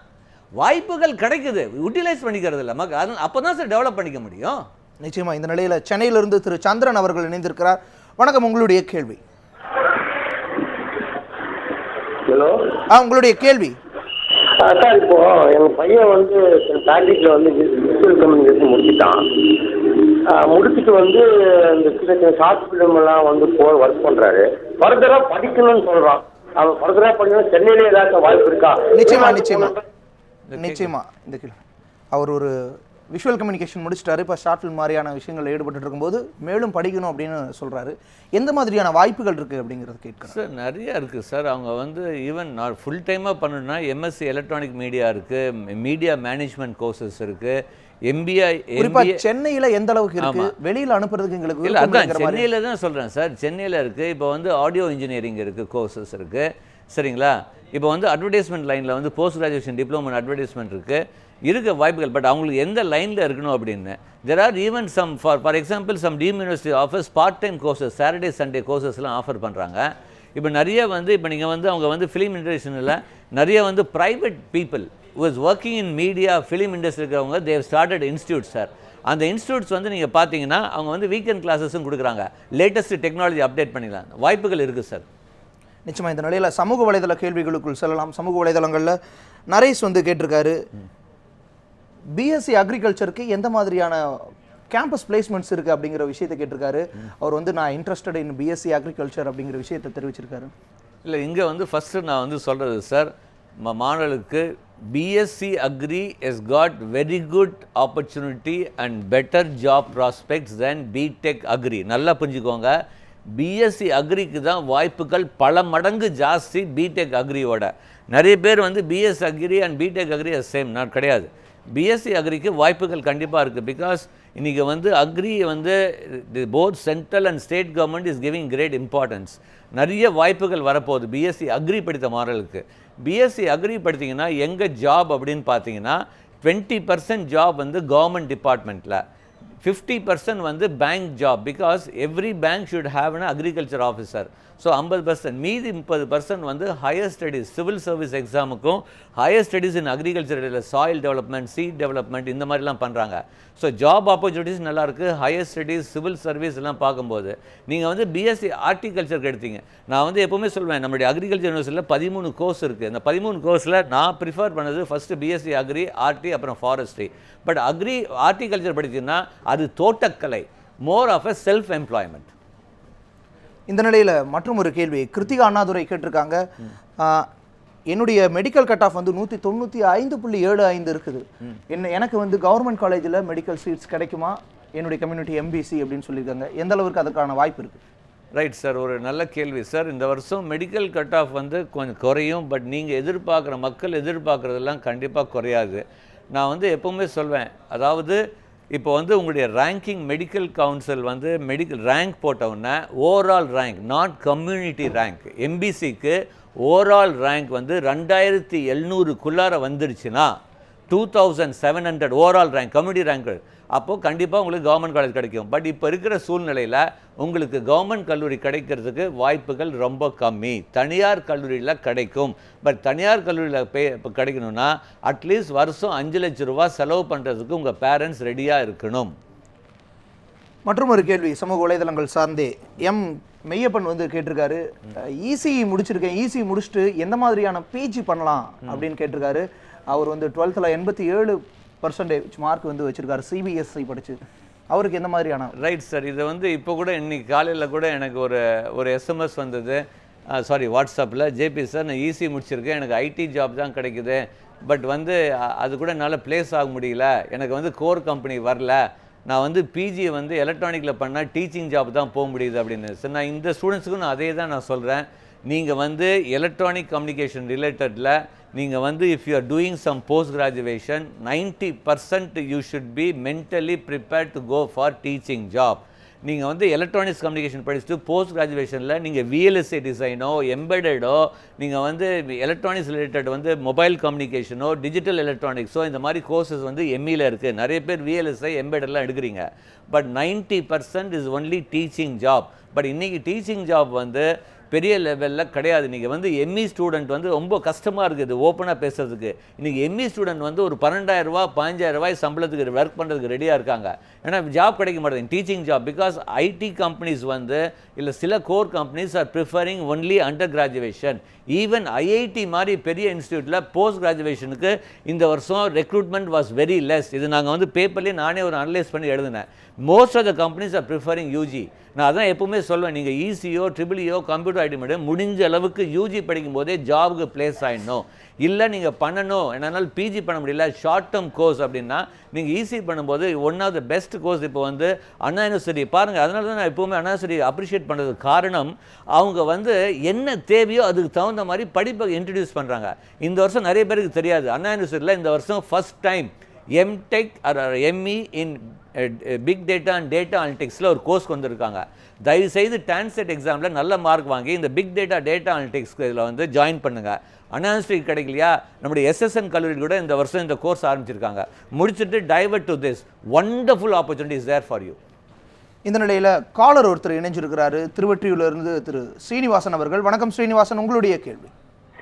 வாய்ப்புகள் கிடைக்குது, யூட்டிலைஸ் பண்ணிக்கிறது இல்லை மக்கள். அப்போ தான் சார் டெவலப் பண்ணிக்க முடியும். நிச்சயமா. இந்த நிலையில் சென்னையிலிருந்து திரு சந்திரன் அவர்கள் இணைந்திருக்கிறார். வணக்கம், உங்களுடைய கேள்வி. ஹலோ, உங்களுடைய கேள்வி. சார், இப்போ எங்க பையன் வந்து ப்ராக்டிஸில் வந்து விசுவல் கம்யூனிகேஷன் முடிச்சுட்டான். முடிச்சுட்டு வந்து இந்த சின்ன சின்ன ஷார்ட் ஃபிலிம் எல்லாம் வந்து ஒர்க் பண்றாரு. ஃபர்தராக படிக்கணும்னு சொல்றான். அவன் ஃபர்தராக படிக்கணும், சென்னையில ஏதாச்சும் வாய்ப்பு இருக்கா? நிச்சயமா இந்த கேள்வி. அவர் ஒரு விஷுவல் கம்யூனிகேஷன் முடிச்சிட்டாரு, இப்போ ஷார்ட் ஃபிலிம் மாதிரியான விஷயங்கள் ஈடுபட்டு இருக்கும்போது மேலும் படிக்கணும் அப்படின்னு சொல்கிறாரு. எந்த மாதிரியான வாய்ப்புகள் இருக்குது அப்படிங்கிறது கேட்குறேன் சார். நிறைய இருக்குது சார். அவங்க வந்து ஈவன் நான் ஃபுல் டைமாக பண்ணணுன்னா எம்எஸ்சி எலக்ட்ரானிக் மீடியா இருக்குது, மீடியா மேனேஜ்மெண்ட் கோர்சஸ் இருக்குது, எம்பிஏ. சென்னையில் எந்த அளவுக்கு இருக்குது, வெளியில் அனுப்புறதுக்கு எங்களுக்கு இல்லை, அதான் சென்னையில் தான் சொல்கிறேன் சார். சென்னையில் இருக்குது. இப்போ வந்து ஆடியோ இன்ஜினியரிங் இருக்குது, கோர்சஸ் இருக்குது, சரிங்களா? இப்போ வந்து அட்வர்டைஸ்மெண்ட் லைனில் வந்து போஸ்ட் கிராஜுவேஷன் டிப்ளமோ அட்வர்டைஸ்மெண்ட் இருக்க வாய்ப்புகள். பட் அவங்களுக்கு எந்த லைனில் இருக்கணும் அப்படின்னு there are even some for example some deemed university offers part time courses, Saturday Sunday கோர்சஸ்லாம் ஆஃபர் பண்ணுறாங்க. இப்போ நிறைய வந்து இப்போ நீங்கள் வந்து அவங்க வந்து ஃபிலிம் இண்டஸ்ட்ரியில் நிறைய வந்து private people was working in media, film industry இருக்கிறவங்க they have started institutes sir. அந்த இன்ஸ்டியூட்ஸ் வந்து நீங்கள் பார்த்தீங்கன்னா அவங்க வந்து வீக்கெண்ட் கிளாஸஸும் கொடுக்குறாங்க, லேட்டஸ்ட் டெக்னாலஜி அப்டேட் பண்ணிக்கலாம், வாய்ப்புகள் இருக்குது சார். நிச்சயமாக. இந்த நிலையில் சமூக வலைதள கேள்விகளுக்குள் செல்லலாம். சமூக வலைதளங்களில் நரேஷ் வந்து கேட்டிருக்காரு, பிஎஸ்சி அக்ரிகல்ச்சருக்கு எந்த மாதிரியான கேம்பஸ் பிளேஸ்மெண்ட்ஸ் இருக்குது அப்படிங்கிற விஷயத்தை கேட்டிருக்காரு. அவர் வந்து நான் இன்ட்ரெஸ்டட் இன் பிஎஸ்சி அக்ரிகல்ச்சர் அப்படிங்கிற விஷயத்தை தெரிவிச்சிருக்காரு. இல்லை, இங்கே வந்து ஃபஸ்ட்டு நான் வந்து சொல்கிறது சார், மாணவர்களுக்கு BSc agri has got very good opportunity and better job prospects than BTech agri. நல்லா புரிஞ்சுக்கோங்க, பிஎஸ்சி அக்ரிக்கு தான் வாய்ப்புகள் பல மடங்கு ஜாஸ்தி பிடெக் அக்ரியோட. நிறைய பேர் வந்து BSc agri and BTech agri same, நான் கிடையாது. பிஎஸ்சி அக்ரிக்கு வாய்ப்புகள் கண்டிப்பாக இருக்குது. பிகாஸ் இன்றைக்கி வந்து அக்ரி வந்து both central and state government is giving great importance. நிறைய வாய்ப்புகள் வரப்போகுது பிஎஸ்சி அக்ரி படித்த மாணவர்களுக்கு. பிஎஸ்சி அக்ரி படித்தீங்கன்னா எங்கே ஜாப் அப்படின்னு பார்த்தீங்கன்னா 20% ஜாப் வந்து கவர்மெண்ட் டிபார்ட்மெண்ட்டில், 50% வந்து bank job. Because every bank should have an agriculture officer. So 50%, மீதி 30% வந்து ஹையர் ஸ்டடீஸ், சிவில் சர்வீஸ் எக்ஸாமுக்கும் ஹையர் ஸ்டடீஸ் இன் அக்ரிகல்ச்சரில் சாயில் டெவலப்மெண்ட், சீட் டெவலப்மெண்ட் இந்த மாதிரிலாம் பண்ணுறாங்க. ஸோ ஜாப் ஆப்பர்ச்சுனிட்டிஸ் நல்லாயிருக்கு. ஹையர் ஸ்டடீஸ், சிவில் சர்வீஸ் எல்லாம் பார்க்கும்போது நீங்கள் வந்து பிஎஸ்சி ஹார்டிகல்ச்சருக்கு எடுத்தீங்க. நான் வந்து எப்போவுமே சொல்வேன், நம்மளுடைய அக்ரிகல்ச்சர் யூனிவர்சிட்டியில் 13 கோர்ஸ் இருக்குது. அந்த 13 கோர்ஸில் நான் ப்ரிஃபர் பண்ணது ஃபஸ்ட்டு பிஎஸ்சி அக்ரி, ஆர்டி, அப்புறம் ஃபாரஸ்ட்ரி. பட் அக்ரி ஹார்டிகல்ச்சர் படிச்சிங்கன்னா அது தோட்டக்கலை, more of a self employment. இந்த நிலையில் மற்றும் ஒரு கேள்வி கிருத்திகா அண்ணாதுரை கேட்டிருக்காங்க. என்னுடைய மெடிக்கல் கட் ஆஃப் வந்து 195.75 இருக்குது. எனக்கு வந்து கவர்மெண்ட் காலேஜில் மெடிக்கல் சீட்ஸ் கிடைக்குமா, என்னுடைய கம்யூனிட்டி எம்பிசி அப்படின்னு சொல்லியிருக்காங்க. எந்த அளவுக்கு அதுக்கான வாய்ப்பு இருக்குது? ரைட் சார், ஒரு நல்ல கேள்வி சார். இந்த வருஷம் மெடிக்கல் கட் ஆஃப் வந்து கொஞ்சம் குறையும். பட் நீங்கள் எதிர்பார்க்குற, மக்கள் எதிர்பார்க்குறதெல்லாம் கண்டிப்பாக குறையாது. நான் வந்து எப்போவுமே சொல்வேன், அதாவது இப்போ வந்து உங்களுடைய ரேங்கிங் மெடிக்கல் கவுன்சில் வந்து மெடிக்கல் ரேங்க் போட்டவுடனே overall rank, not community rank, எம்பிசிக்கு ஓவரால் ரேங்க் வந்து 2700க்குள்ளார வந்துருச்சுன்னா 2700 ஓவரால் ரேங்க், கம்யூனிட்டி ரேங்க் அப்போது கண்டிப்பாக உங்களுக்கு கவர்மெண்ட் காலேஜ் கிடைக்கும். பட் இப்போ இருக்கிற சூழ்நிலையில் உங்களுக்கு கவர்மெண்ட் கல்லூரி கிடைக்கிறதுக்கு வாய்ப்புகள் ரொம்ப கம்மி. தனியார் கல்லூரியில் கிடைக்கும். பட் தனியார் கல்லூரியில் இப்போ கிடைக்கணும்னா அட்லீஸ்ட் வருஷம் 5 லட்சம் ரூபா செலவு பண்ணுறதுக்கு உங்கள் பேரண்ட்ஸ் ரெடியாக இருக்கணும். மற்றும் ஒரு கேள்வி சமூக வலைதளங்கள் சார்ந்தே மெய்யப்பன் வந்து கேட்டிருக்காரு, இசிஇ முடிச்சிருக்கேன், இசிஇ முடிச்சுட்டு எந்த மாதிரியான பிஜி பண்ணலாம் அப்படின்னு கேட்டிருக்காரு. அவர் வந்து 12th 87% மார்க் வந்து வச்சிருக்காரு, சிபிஎஸ்சி படிச்சு. அவருக்கு எந்த மாதிரியான? ரைட் சார், இதை வந்து இப்போ கூட இன்னைக்கு காலையில் கூட எனக்கு ஒரு எஸ்எம்எஸ் வந்தது, வாட்ஸ்அப்பில், ஜேபி சார் நான் இசி முடிச்சிருக்கேன், எனக்கு ஐடி ஜாப் தான் கிடைக்குது, பட் வந்து அது கூட என்னால் ப்ளேஸ் ஆக முடியல, எனக்கு வந்து கோர் கம்பெனி வரல, நான் வந்து பிஜியை வந்து எலக்ட்ரானிக்கில் பண்ணால் டீச்சிங் ஜாப் தான் போக முடியுது அப்படின்னு. சார் நான் இந்த ஸ்டூடெண்ட்ஸுக்கும் நான் அதே தான் நான் சொல்கிறேன். நீங்கள் வந்து எலக்ட்ரானிக் கம்யூனிகேஷன் ரிலேட்டடில் நீங்கள் வந்து if you are doing some post graduation 90% you should be mentally prepared to go for teaching job. நீங்கள் வந்து எலக்ட்ரானிக்ஸ் கம்யூனிகேஷன் படிச்சுட்டு போஸ்ட் கிராஜுவேஷனில் நீங்கள் விஎல்எஸ்ஏ டிசைனோ எம்பெடடோ நீங்கள் வந்து எலக்ட்ரானிக்ஸ் ரிலேட்டட் வந்து மொபைல் கம்யூனிகேஷனோ டிஜிட்டல் எலக்ட்ரானிக்ஸோ இந்த மாதிரி கோர்சஸ் வந்து எம்இயில் இருக்குது. நிறைய பேர் விஎல்எஸ்ஐ எம்பெடெல்லாம் எடுக்கிறீங்க. But 90% is only teaching job. But இன்றைக்கி டீச்சிங் ஜாப் வந்து பெரிய லெவலில் கிடையாது. நீங்கள் வந்து எம்இ ஸ்டூடெண்ட் வந்து ரொம்ப கஷ்டமாக இருக்குது ஓப்பனாக பேசுகிறதுக்கு. இன்றைக்கி எம்இ ஸ்டூடெண்ட் வந்து ஒரு 12,000 ரூபா 15,000 ரூபாய் சம்பளத்துக்கு ஒர்க் பண்ணுறதுக்கு ரெடியாக இருக்காங்க. ஏன்னா ஜாப் கிடைக்க மாட்டேங்குது teaching job. Because IT companies வந்து இல்லை சில core companies are preferring only under graduation. Even IIT மாதிரி பெரிய இன்ஸ்டியூட்டில் போஸ்ட் கிராஜுவேஷனுக்கு இந்த வருஷம் ரெக்ரூட்மெண்ட் வாஸ் வெரி லெஸ். இது நாங்கள் வந்து பேப்பர்லேயே நானே ஒரு அனலைஸ் பண்ணி எழுதினேன். Most of the companies are preferring UG. நான் அதான் எப்பவுமே சொல்லுவேன், நீங்கள் ECE triple E computer IT medium முடிஞ்ச அளவுக்கு யூஜி படிக்கும் போதே ஜாபுக்கு பிளேஸ் ஆகிடணும். இல்லை நீங்கள் பண்ணணும் என்னால் பிஜி பண்ண முடியல ஷார்ட் டேர்ம் கோர்ஸ் அப்படின்னா நீங்கள் ஈஸி பண்ணும்போது one of the best course இப்போ வந்து அண்ணா யூனிவர்சிட்டி பாருங்கள். அதனால தான் நான் எப்போவுமே அண்ணா யூனிவர்சிட்டி அப்ரிஷியேட் பண்ணுறதுக்கு காரணம் அவங்க வந்து என்ன தேவையோ அதுக்கு தகுந்த மாதிரி படிப்பை இன்ட்ரடியூஸ் பண்ணுறாங்க. இந்த வருஷம் நிறைய பேருக்கு தெரியாது, அண்ணா யூனிவர்சிட்டியில் இந்த வருஷம் first time MTech ME in big data and data அனலிட்டிக்ஸில் ஒரு கோர்ஸ் வந்திருக்காங்க. தயவுசெய்து டான்செட் எக்ஸாமில் நல்ல மார்க் வாங்கி இந்த பிக் டேட்டா அனலிட்டிக்ஸ் இதில் வந்து ஜாயின் பண்ணுங்கள். அண்ணா யூனிவர்சிட்டி கிடைக்கலையா, நம்முடைய எஸ்எஸ்என் கல்லூரி கூட இந்த வருஷம் இந்த கோர்ஸ் ஆரம்பிச்சிருக்காங்க. முடிச்சுட்டு diverted to this wonderful opportunity is there for you. இந்த நிலையில் காலர் ஒருத்தர் இணைஞ்சிருக்கிறாரு, திருவொற்றியூரிலிருந்து திரு ஸ்ரீனிவாசன் அவர்கள். வணக்கம் ஸ்ரீனிவாசன், உங்களுடைய கேள்வி.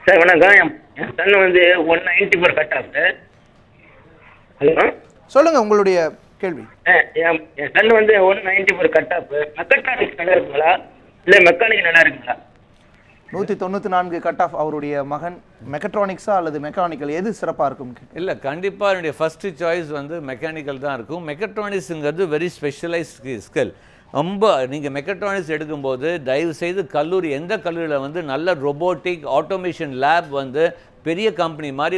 சார் வணக்கம். என் சன் வந்து 194 கட் ஆஃப். ஹலோ சொல்லுங்க உங்களுடைய கேள்வி. என் சன் வந்து 194 கட் ஆஃப். மெக்கட்ரானிக்ஸ் நல்லா இருக்குங்களா இல்லை மெக்கானிக் நல்லா இருக்குங்களா? 194 கட் ஆஃப் அவருடைய மகன். மெக்கட்ரானிக்ஸா அல்லது மெக்கானிக்கல் எது சிறப்பாக இருக்கும்? இல்லை, கண்டிப்பாக என்னுடைய ஃபஸ்ட்டு சாய்ஸ் வந்து மெக்கானிக்கல் தான் இருக்கும். மெக்கட்ரானிக்ஸுங்கிறது வெரி ஸ்பெஷலைஸ்ட் ஸ்கில். ரொம்ப நீங்கள் மெக்கட்ரானிக்ஸ் எடுக்கும்போது தயவுசெய்து கல்லூரி எந்த கல்லூரியில் வந்து நல்ல ரொபோட்டிக் ஆட்டோமேஷன் லேப் வந்து பெரிய கம்பெனி மாதிரி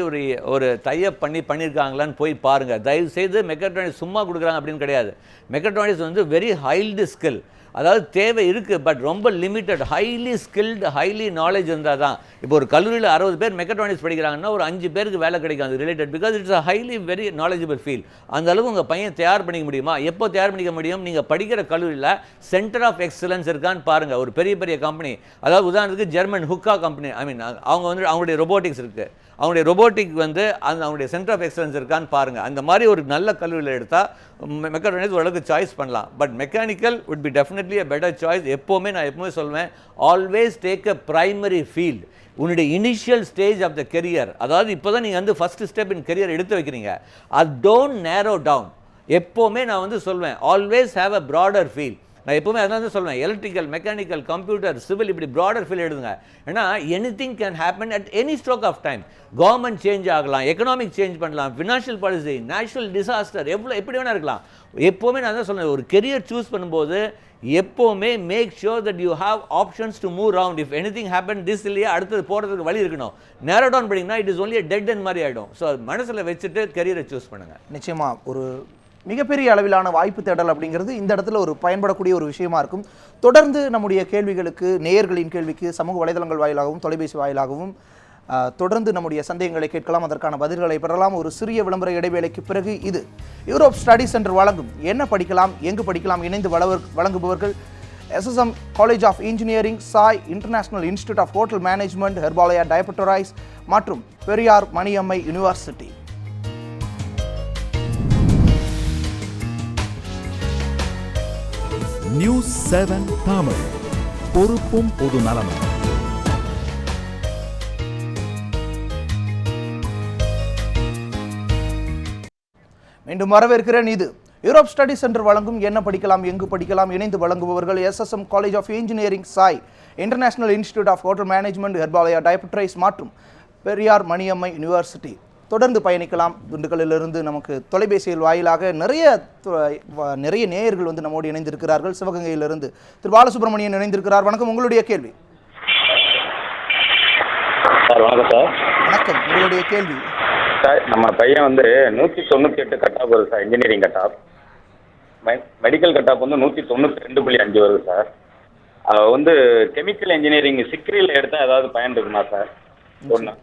ஒரு டைப் பண்ணியிருக்காங்களான்னு போய் பாருங்கள். தயவுசெய்து மெக்கட்ரானிக்ஸ் சும்மா கொடுக்குறாங்க அப்படின்னு கிடையாது. மெக்கட்ரானிக்ஸ் வந்து வெரி ஹைல்டு ஸ்கில். அதாவது தேவை இருக்குது, பட் ரொம்ப limited. Highly skilled highly knowledge இருந்தால் தான். இப்போ ஒரு கல்லூரியில் 60 பேர் மெக்கட்ரானிக்ஸ் படிக்கிறாங்கன்னா ஒரு 5 பேருக்கு வேலை கிடைக்கும் அது related. Because it's a highly very knowledgeable field. அந்த அளவுக்கு உங்கள் பையன் தயார் பண்ணிக்க முடியுமா? எப்போ தயார் பண்ணிக்க முடியும்? நீங்கள் படிக்கிற கல்லூரியில் சென்டர் ஆஃப் எக்ஸலன்ஸ் இருக்கான்னு பாருங்கள். ஒரு பெரிய கம்பெனி, அதாவது உதாரணத்துக்கு ஜெர்மன் ஹுக்கா கம்பெனி, அவங்க வந்து அவங்களுடைய ரொபோட்டிக்ஸ் இருக்குது, அவங்களுடைய ரொபோட்டிக் வந்து அவங்களுடைய சென்டர் ஆஃப் எக்ஸலன்ஸ் இருக்கான்னு பாருங்கள். அந்த மாதிரி ஒரு நல்ல கல்லூரியில் எடுத்தால் மெக்கட்ரானிக்ஸ் ஓரளவுக்கு சாய்ஸ் பண்ணலாம். But mechanical would be definitely a better choice. நான் எப்பவுமே சொல்வேன், always take a primary field. உன்னுடைய initial stage of the career, அதாவது இப்போ தான் நீங்கள் வந்து ஃபஸ்ட்டு ஸ்டெப் இன் கெரியர் எடுத்து வைக்கிறீங்க, அது டோன்ட் நேரோ டவுன். எப்போவுமே நான் வந்து சொல்வேன், always have a broader field. நான் எப்போவுமே அதான் தான் சொல்லுவேன், எலக்ட்ரிக்கல், மெக்கானிக்கல், கம்ப்யூட்டர், சிவில், இப்படி ப்ராடர் ஃபீல்ட் எடுங்க. ஏன்னா anything can happen at any stroke of time. Government change ஆகலாம், எக்கனாமிக் சேஞ்ச் பண்ணலாம், ஃபினான்ஷியல் பாலிசி, நேச்சுரல் டிசாஸ்டர், எப்படி வேணா இருக்கலாம். எப்போவுமே நான் தான் சொல்லுவேன், ஒரு கெரியர் சூஸ் பண்ணும்போது எப்போவுமே make sure that you have options to move round. If anything happen this இல்லையா அடுத்தது போகிறதுக்கு வழி இருக்கணும். நேரோ டவுன் பண்ணிங்கன்னா it is only dead end மாதிரி ஆகிடும். ஸோ மனசில் வச்சுட்டு கெரியரை சூஸ் பண்ணுங்கள். நிச்சயமாக ஒரு மிகப்பெரிய அளவிலான வாய்ப்பு தேடல் அப்படிங்கிறது இந்த இடத்துல ஒரு பயன்படக்கூடிய ஒரு விஷயமா இருக்கும். தொடர்ந்து நம்முடைய கேள்விகளுக்கு, நேயர்களின் கேள்விக்கு சமூக வலைதளங்கள் வாயிலாகவும் தொலைபேசி வாயிலாகவும் தொடர்ந்து நம்முடைய சந்தேகங்களை கேட்கலாம், அதற்கான பதில்களை பெறலாம். ஒரு சிறிய விளம்பர இடைவேளைக்கு பிறகு இது யூரோப் ஸ்டடி சென்டர் வழங்கும் என்ன படிக்கலாம் எங்கு படிக்கலாம் இணைந்து வழங்குபவர்கள் SSM college of engineering, Sai international institute of hotel management, Herbalaya Diabetorise மற்றும் பெரியார் மணியம்மை யூனிவர்சிட்டி. நியூஸ் 7 தமிழ், பொறுப்பும் பொது நலமும். மீண்டும் வரவேற்கிறேன். இது யூரோப் ஸ்டடி சென்டர் வழங்கும் என்ன படிக்கலாம் எங்கு படிக்கலாம். இணைந்து வழங்குபவர்கள் SSM college of engineering, Sai international institute of hotel management, Herbalaya Diabetorise மற்றும் பெரியார் மணியம்மை யூனிவர்சிட்டி. தொடர்ந்து பயணிக்கலாம். திண்டுக்கல்லிலிருந்து நமக்கு தொலைபேசியில் வாயிலாக நிறைய நேயர்கள் வந்து நம்மோடு இணைந்திருக்கிறார்கள். சிவகங்கையிலிருந்து திரு பாலசுப்ரமணியன் இணைந்திருக்கிறார். வணக்கம், உங்களுடைய கேள்வி. சார் வணக்கம் சார். வணக்கம், உங்களுடைய கேள்வி. சார் நம்ம பையன் வந்து 198 கட்டாப் வருது sir, engineering cutoff. Medical cutoff வந்து 192.5 வருது சார். வந்து கெமிக்கல் இன்ஜினியரிங் சிக்ரியில் எடுத்தால் ஏதாவது பயன் இருக்குமா சார்? ஒன்று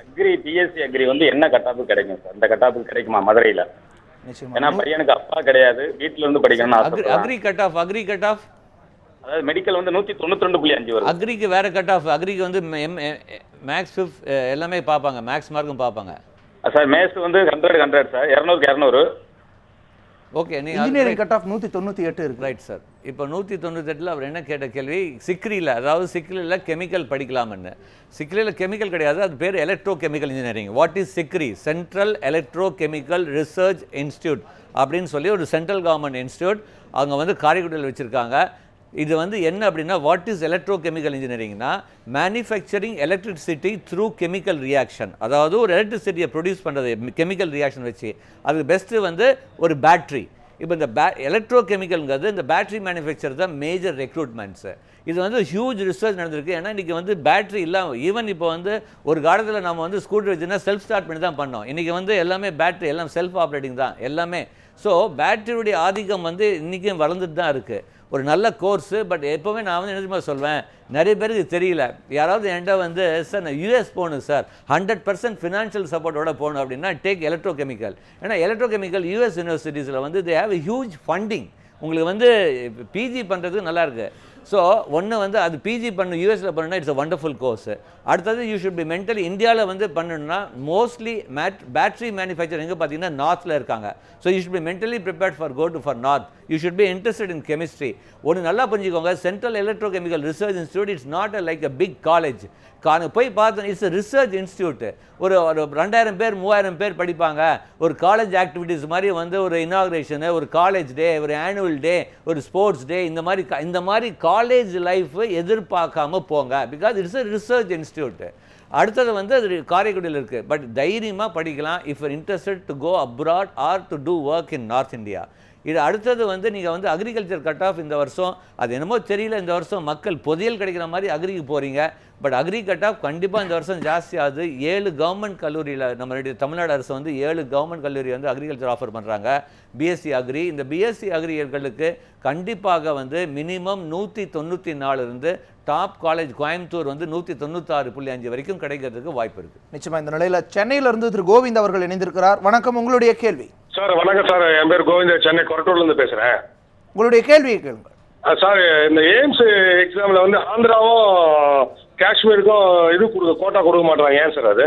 அக்ரி, பிஎஸ்சி அக்ரி வந்து என்ன கட்டாப்பு கிடைக்கும் சார்? இந்த கட்டாப்பு கிடைக்குமா மதுரையில்? ஏன்னா பையனுக்கு அப்பா கிடையாது, வீட்டில் இருந்து படிக்கணும்னு ஆசை. அக்ரி கட் ஆஃப் அதாவது மெடிக்கல் வந்து 192.5 வருது. அக்ரிக்கு வேற கட் ஆஃப். அக்ரிக்கு வந்து மேக்ஸ் எல்லாமே பார்ப்பாங்க, மேக்ஸ் மார்க்கும் பார்ப்பாங்க சார். மேத்ஸ் வந்து 100 சார், 200க்கு 200. ஓகே, நீங்கள் இன்ஜினியரிங் கட் ஆஃப் 198 இருக்கு. Right sir. இப்போ 198ல் அவர் என்ன கேட்ட கேள்வி, சிக்ரியில், அதாவது சிக்ரியில் கெமிக்கல் படிக்கலாம்னு. சிக்ரியில் கெமிக்கல் கிடையாது, அது பேர் electro chemical engineering. What is Sikri? Central electro chemical research institute அப்படின்னு சொல்லி ஒரு சென்ட்ரல் கவர்மெண்ட் இன்ஸ்டியூட் அவங்க வந்து காரைக்குடியில் வச்சுருக்காங்க. இது வந்து என்ன அப்படின்னா, வாட் இஸ் எலக்ட்ரோ கெமிக்கல் இன்ஜினியரிங்னா, manufacturing electricity through chemical reaction. அதாவது ஒரு எலக்ட்ரிசிட்டியை ப்ரொடியூஸ் பண்ணுறது கெமிக்கல் ரியாக்ஷன் வச்சு. அதுக்கு பெஸ்ட்டு வந்து ஒரு பேட்ரி. இப்போ இந்த எலக்ட்ரோ கெமிக்கல்ங்கிறது இந்த பேட்ரி மேனுஃபேக்சர் தான் மேஜர் ரெக்ரூட்மெண்ட்ஸு. இது வந்து ஹியூஜ் ரிசர்ச் நடந்திருக்கு. ஏன்னா இன்றைக்கி வந்து பேட்ரி இல்லாமல், ஈவன் இப்போ வந்து ஒரு காலத்தில் நம்ம வந்து ஸ்கூட்டர் வச்சுன்னா செல்ஃப் ஸ்டார்ட் பண்ணி தான் பண்ணோம். இன்றைக்கி வந்து எல்லாமே பேட்ரி, எல்லாம் செல்ஃப் ஆப்ரேட்டிங் தான் எல்லாமே. ஸோ பேட்டரியுடைய ஆதிக்கம் வந்து இன்றைக்கும் வளர்ந்துட்டு தான் இருக்குது. ஒரு நல்ல கோர்ஸு. பட் எப்போவுமே நான் வந்து என்ன சொல்வேன், நிறைய பேருக்கு தெரியல. யாராவது என்கிட்ட வந்து சார் நான் யூஎஸ் போகணும் சார், 100% ஃபினான்ஷியல் சப்போர்ட்டோட போகணும் அப்படின்னா டேக் எலக்ட்ரோ கெமிக்கல். ஏன்னா எலக்ட்ரோ கெமிக்கல் யூஎஸ் யூனிவர்சிட்டிஸில் வந்து தே ஹேவ் ஹியூஜ் ஃபண்டிங். உங்களுக்கு வந்து பிஜி பண்ணுறதுக்கு நல்லாயிருக்கு. ஸோ ஒன்று வந்து அது பிஜி பண்ணு யூஎஸில் பண்ணுன்னா இட்ஸ் அ வண்டர்ஃபுல் கோர்ஸு. அடுத்தது யூ ஷுட் பி மென்டலி, இந்தியாவில் வந்து பண்ணணுன்னா மோஸ்ட்லி பேட்ரி மேனுஃபேக்சர் எங்கே பார்த்தீங்கன்னா நார்த்தில் இருக்காங்க. So you should be mentally prepared for go to for north. You should be interested in chemistry. ஒன்று நல்லா புரிஞ்சுக்கோங்க, central electro chemical research institute it's not like a big college. போய் பார்த்தோம், it's research institute. ஒரு 2000 பேர் 3000 பேர் படிப்பாங்க. ஒரு காலேஜ் ஆக்டிவிட்டீஸ் மாதிரி வந்து ஒரு இனாக்ரேஷனு, ஒரு காலேஜ் டே, ஒரு ஆனுவல் டே, ஒரு ஸ்போர்ட்ஸ் டே, இந்த மாதிரி காலேஜ் லைஃப் எதிர்பார்க்காம போங்க. Because it's a research institute. அடுத்தது வந்து அது காரைக்குடியில் இருக்குது. பட் தைரியமாக படிக்கலாம் if you're interested to go abroad or to do work in north India. இது அடுத்தது வந்து நீங்கள் வந்து அக்ரிகல்ச்சர் கட் ஆஃப் இந்த வருஷம், அது என்னமோ தெரியல, இந்த வருஷம் மக்கள் பொதியல் கிடைக்கிற மாதிரி அக்ரிக்கு போகிறீங்க. பட் அக்ரி கட் ஆஃப் கண்டிப்பாக இந்த வருஷம் ஜாஸ்தி ஆகுது. 7 கவர்மெண்ட் கல்லூரியில் நம்மளுடைய தமிழ்நாடு அரசு வந்து 7 கவர்மெண்ட் கல்லூரி வந்து அக்ரிகல்ச்சர் ஆஃபர் பண்ணுறாங்க, பிஎஸ்சி அக்ரி. இந்த பிஎஸ்சி அக்ரிகளுக்கு கண்டிப்பாக வந்து மினிமம் 194 இருந்து டாப் காலேஜ் கோயம்புத்தூர் வந்து 196.5 வரைக்கும் கிடைக்கிறதுக்கு வாய்ப்பு இருக்குது. நிச்சயமாக. இந்த நிலையில் சென்னையிலிருந்து திரு கோவிந்த் அவர்கள் இணைந்திருக்கிறார். வணக்கம், உங்களுடைய கேள்வி. சார் வணக்கம் சார், என் பேர் கோவிந்த், சென்னை கொரட்டூர்லேருந்து பேசுகிறேன். உங்களுடைய கேள்வியை கேளுங்க. சார் இந்த எய்ம்ஸ் எக்ஸாமில் வந்து ஆந்திராவும் காஷ்மீருக்கும் இது கோட்டா கொடுக்க மாட்டாங்க, ஏன் சார் அது?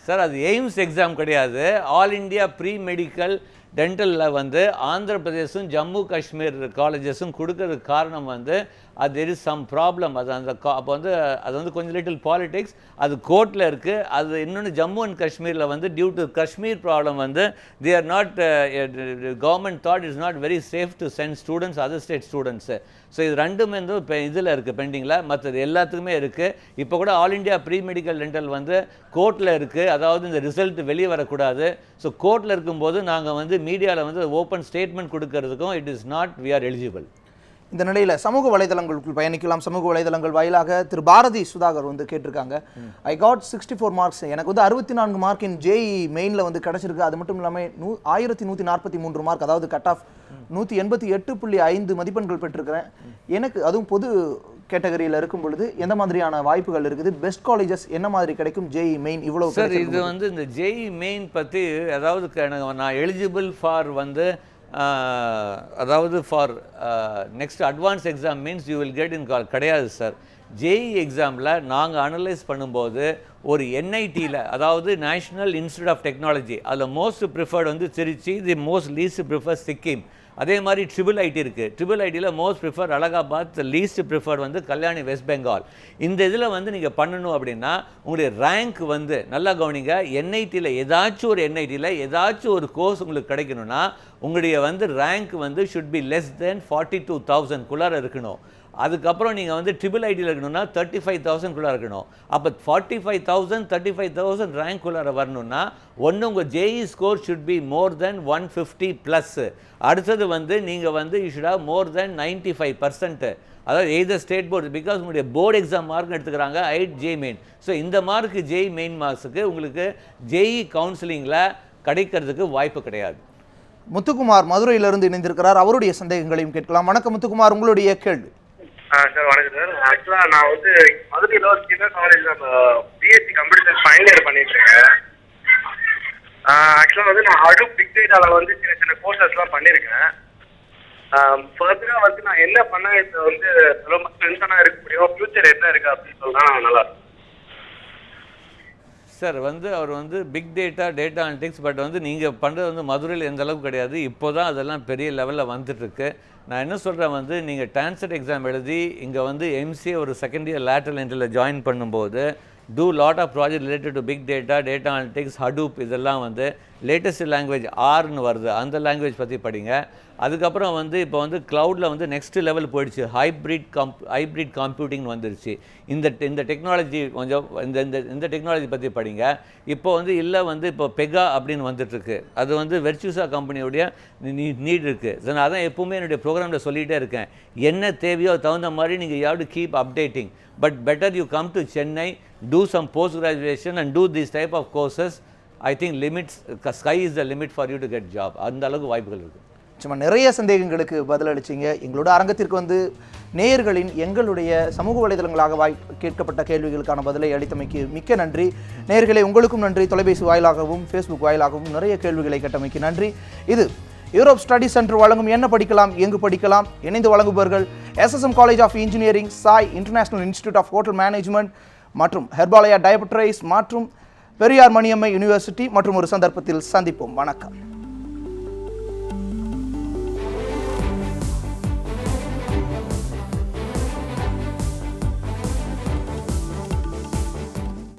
சார் அது எய்ம்ஸ் எக்ஸாம் கிடையாது. ஆல் இண்டியா ப்ரீ மெடிக்கல் டென்டலில் வந்து ஆந்திர பிரதேசும் ஜம்மு காஷ்மீர் காலேஜஸும் கொடுக்கறதுக்கு காரணம் வந்து அது தெர் இஸ் சம் ப்ராப்ளம். அது அந்த அப்போ வந்து அது வந்து கொஞ்சம் லிட்டில் பாலிடிக்ஸ், அது கோர்ட்டில் இருக்குது. அது இன்னொன்று ஜம்மு அண்ட் காஷ்மீரில் வந்து டியூ டு காஷ்மீர் ப்ராப்ளம் வந்து they are not, government thought is not very safe to send students, other state students. ஸோ இது ரெண்டுமே வந்து இப்போ இதில் இருக்குது பெண்டிங்கில், மற்றது எல்லாத்துக்குமே இருக்குது. இப்போ கூட all India pre medical dental வந்து கோர்ட்டில் இருக்குது. அதாவது இந்த ரிசல்ட் வெளியே வரக்கூடாது. ஸோ கோர்ட்டில் இருக்கும்போது நாங்கள் வந்து மீடியாவில் வந்து ஓப்பன் ஸ்டேட்மெண்ட் கொடுக்கறதுக்கும் it is not we are eligible. இந்த நிலையில் சமூக வலைதளங்களுக்குள் பயணிக்கலாம். சமூக வலைதளங்கள் வாயிலாக திரு பாரதி சுதாகர் வந்து கேட்டிருக்காங்க, ஐ காட் 64 மார்க்ஸ். எனக்கு வந்து 64 மார்க் இன் ஜேஇ மெயினில் வந்து கிடச்சிருக்கு. அது மட்டும் இல்லாமல் 1143 மார்க், அதாவது கட் ஆஃப் 188.5 மதிப்பெண்கள் பெற்றிருக்கிறேன். எனக்கு அதுவும் பொது கேட்டகரியில் இருக்கும் பொழுது எந்த மாதிரியான வாய்ப்புகள் இருக்குது? பெஸ்ட் காலேஜஸ் என்ன மாதிரி கிடைக்கும் ஜேஇ மெயின் இவ்வளவு? சார் இது வந்து இந்த ஜேஇ மெயின் பற்றி, அதாவது நான் எலிஜிபிள் ஃபார் வந்து அதாவது for next advance exam means you will get in call கிடையாது சார். ஜேஇ எக்ஸாமில் நாங்கள் அனலைஸ் பண்ணும்போது ஒரு என்ஐடியில், அதாவது நேஷ்னல் இன்ஸ்டியூட் ஆஃப் டெக்னாலஜி, அதில் மோஸ்ட் ப்ரிஃபர்டு வந்து Trichy, the most least prefer Sikkim. அதே மாதிரி ட்ரிபிள் ஐடி இருக்குது. ட்ரிபிள் ஐடியில் most prefer Allahabad, least prefer வந்து கல்யாணி வெஸ்ட் பெங்கால். இந்த இதில் வந்து நீங்கள் பண்ணணும் அப்படின்னா உங்களுடைய ரேங்க் வந்து நல்லா கவனிங்க. என்ஐடியில் ஏதாச்சும் ஒரு கோர்ஸ் உங்களுக்கு கிடைக்கணும்னா உங்களுடைய வந்து ரேங்க் வந்து ஷுட் பி லெஸ் தென் 42,000 இருக்கணும். அதுக்கப்புறம் நீங்கள் வந்து ட்ரிபிள் ஐடியில் இருக்கணும்னா 35,000 இருக்கணும். அப்போ 45,000 35,000 ரேங்க்குள்ளார வரணும்னா ஒன்று உங்கள் JEE score should be more than 150+. அடுத்தது வந்து நீங்கள் வந்து you should have more than 95%. அதாவது எய்தர் ஸ்டேட் போர்டு, பிகாஸ் உங்களுடைய போர்டு எக்ஸாம் மார்க் எடுத்துக்கிறாங்க 8 ஜே மெயின். ஸோ இந்த மார்க்கு ஜேஇ மெயின் மார்க்ஸுக்கு உங்களுக்கு ஜேஇ கவுன்சிலிங்கில் கிடைக்கிறதுக்கு வாய்ப்பு கிடையாது. முத்துக்குமார் மதுரையிலிருந்து இணைந்திருக்கிறார். அவருடைய சந்தேகங்களையும் கேட்கலாம். வணக்கம் முத்துக்குமார், உங்களுடைய கேள்வி. சார் வணக்கம் சார். ஆக்சுவலாக நான் வந்து மதுரையில் ஒரு சின்ன காலேஜில் BSc computer science final year பண்ணிட்டு இருக்கேன். ஆக்சுவலாக வந்து நான் ஹடூப் பிக் டேட்டாவில் வந்து சின்ன கோர்சஸ்லாம் பண்ணியிருக்கேன். ஃபர்தராக வந்து நான் என்ன பண்ணால் இது வந்து ரொம்ப ஸ்ட்ரென்த்தனாக இருக்க முடியும், ஃபியூச்சர் என்ன இருக்குது அப்படின்னு சொன்னால் நல்லா இருக்கும் சார். வந்து அவர் வந்து பிக் டேட்டா அனலிட்டிக்ஸ், பட் வந்து நீங்கள் பண்ணுறது வந்து மதுரையில் எந்த அளவுக்கு கிடையாது. இப்போ தான் அதெல்லாம் பெரிய லெவலில் வந்துட்டுருக்கு. நான் என்ன சொல்கிறேன் வந்து நீங்கள் டான்செட் எக்ஸாம் எழுதி இங்கே வந்து எம்சிஏ ஒரு செகண்ட் இயர் லேட்டரல் என்ட்ரியில் ஜாயின் பண்ணும்போது do lot of project related to big data analytics, Hadoop, இதெல்லாம் வந்து லேட்டஸ்ட் லாங்குவேஜ் ஆர்னு வருது, அந்த லாங்குவேஜ் பற்றி படிங்க. அதுக்கப்புறம் வந்து இப்போ வந்து க்ளவுடில் வந்து நெக்ஸ்ட் லெவல் போயிடுச்சு, ஹைப்ரிட் கம்ப்யூட்டிங் வந்துருச்சு. இந்த டெக்னாலஜி கொஞ்சம் இந்த டெக்னாலஜி பற்றி படிங்க. இப்போ வந்து இல்லை வந்து இப்போ பெகா அப்படின்னு வந்துட்டுருக்கு, அது வந்து வெர்ச்சுசா கம்பெனியோடைய நீட் இருக்குது. நான் அதான் எப்போவுமே என்னுடைய ப்ரோக்ராமில் சொல்லிகிட்டே இருக்கேன், என்ன தேவையோ தகுந்த மாதிரி நீங்கள் you have to keep updating. But better you come to Chennai, do some post graduation and do these type of courses. I think sky is the limit for you to get job. அந்த அளவுக்கு வாய்ப்புகள் இருக்குது. சும்மா நிறைய சந்தேகங்களுக்கு பதிலளிச்சிங்க. எங்களோட அரங்கத்திற்கு வந்து நேயர்களின் எங்களுடைய சமூக வலைதளங்களாக கேட்கப்பட்ட கேள்விகளுக்கான பதிலை அளித்தமைக்கு மிக்க நன்றி. நேயர்களே, உங்களுக்கும் நன்றி. தொலைபேசி வாயிலாகவும் ஃபேஸ்புக் வாயிலாகவும் நிறைய கேள்விகளை கேட்டமைக்கு நன்றி. இது யூரோப் ஸ்டடி சென்டர் வழங்கும் என்ன படிக்கலாம் எங்கு படிக்கலாம். இணைந்து வழங்குபவர்கள் SSM college of engineering, Sai international institute of hotel management மற்றும் ஹெர்பாலயா டயபெட்ரைஸ் மற்றும் பெரியார் மணியம்மை யூனிவர்சிட்டி. மற்றும் ஒரு சந்தர்ப்பத்தில் சந்திப்போம். வணக்கம்.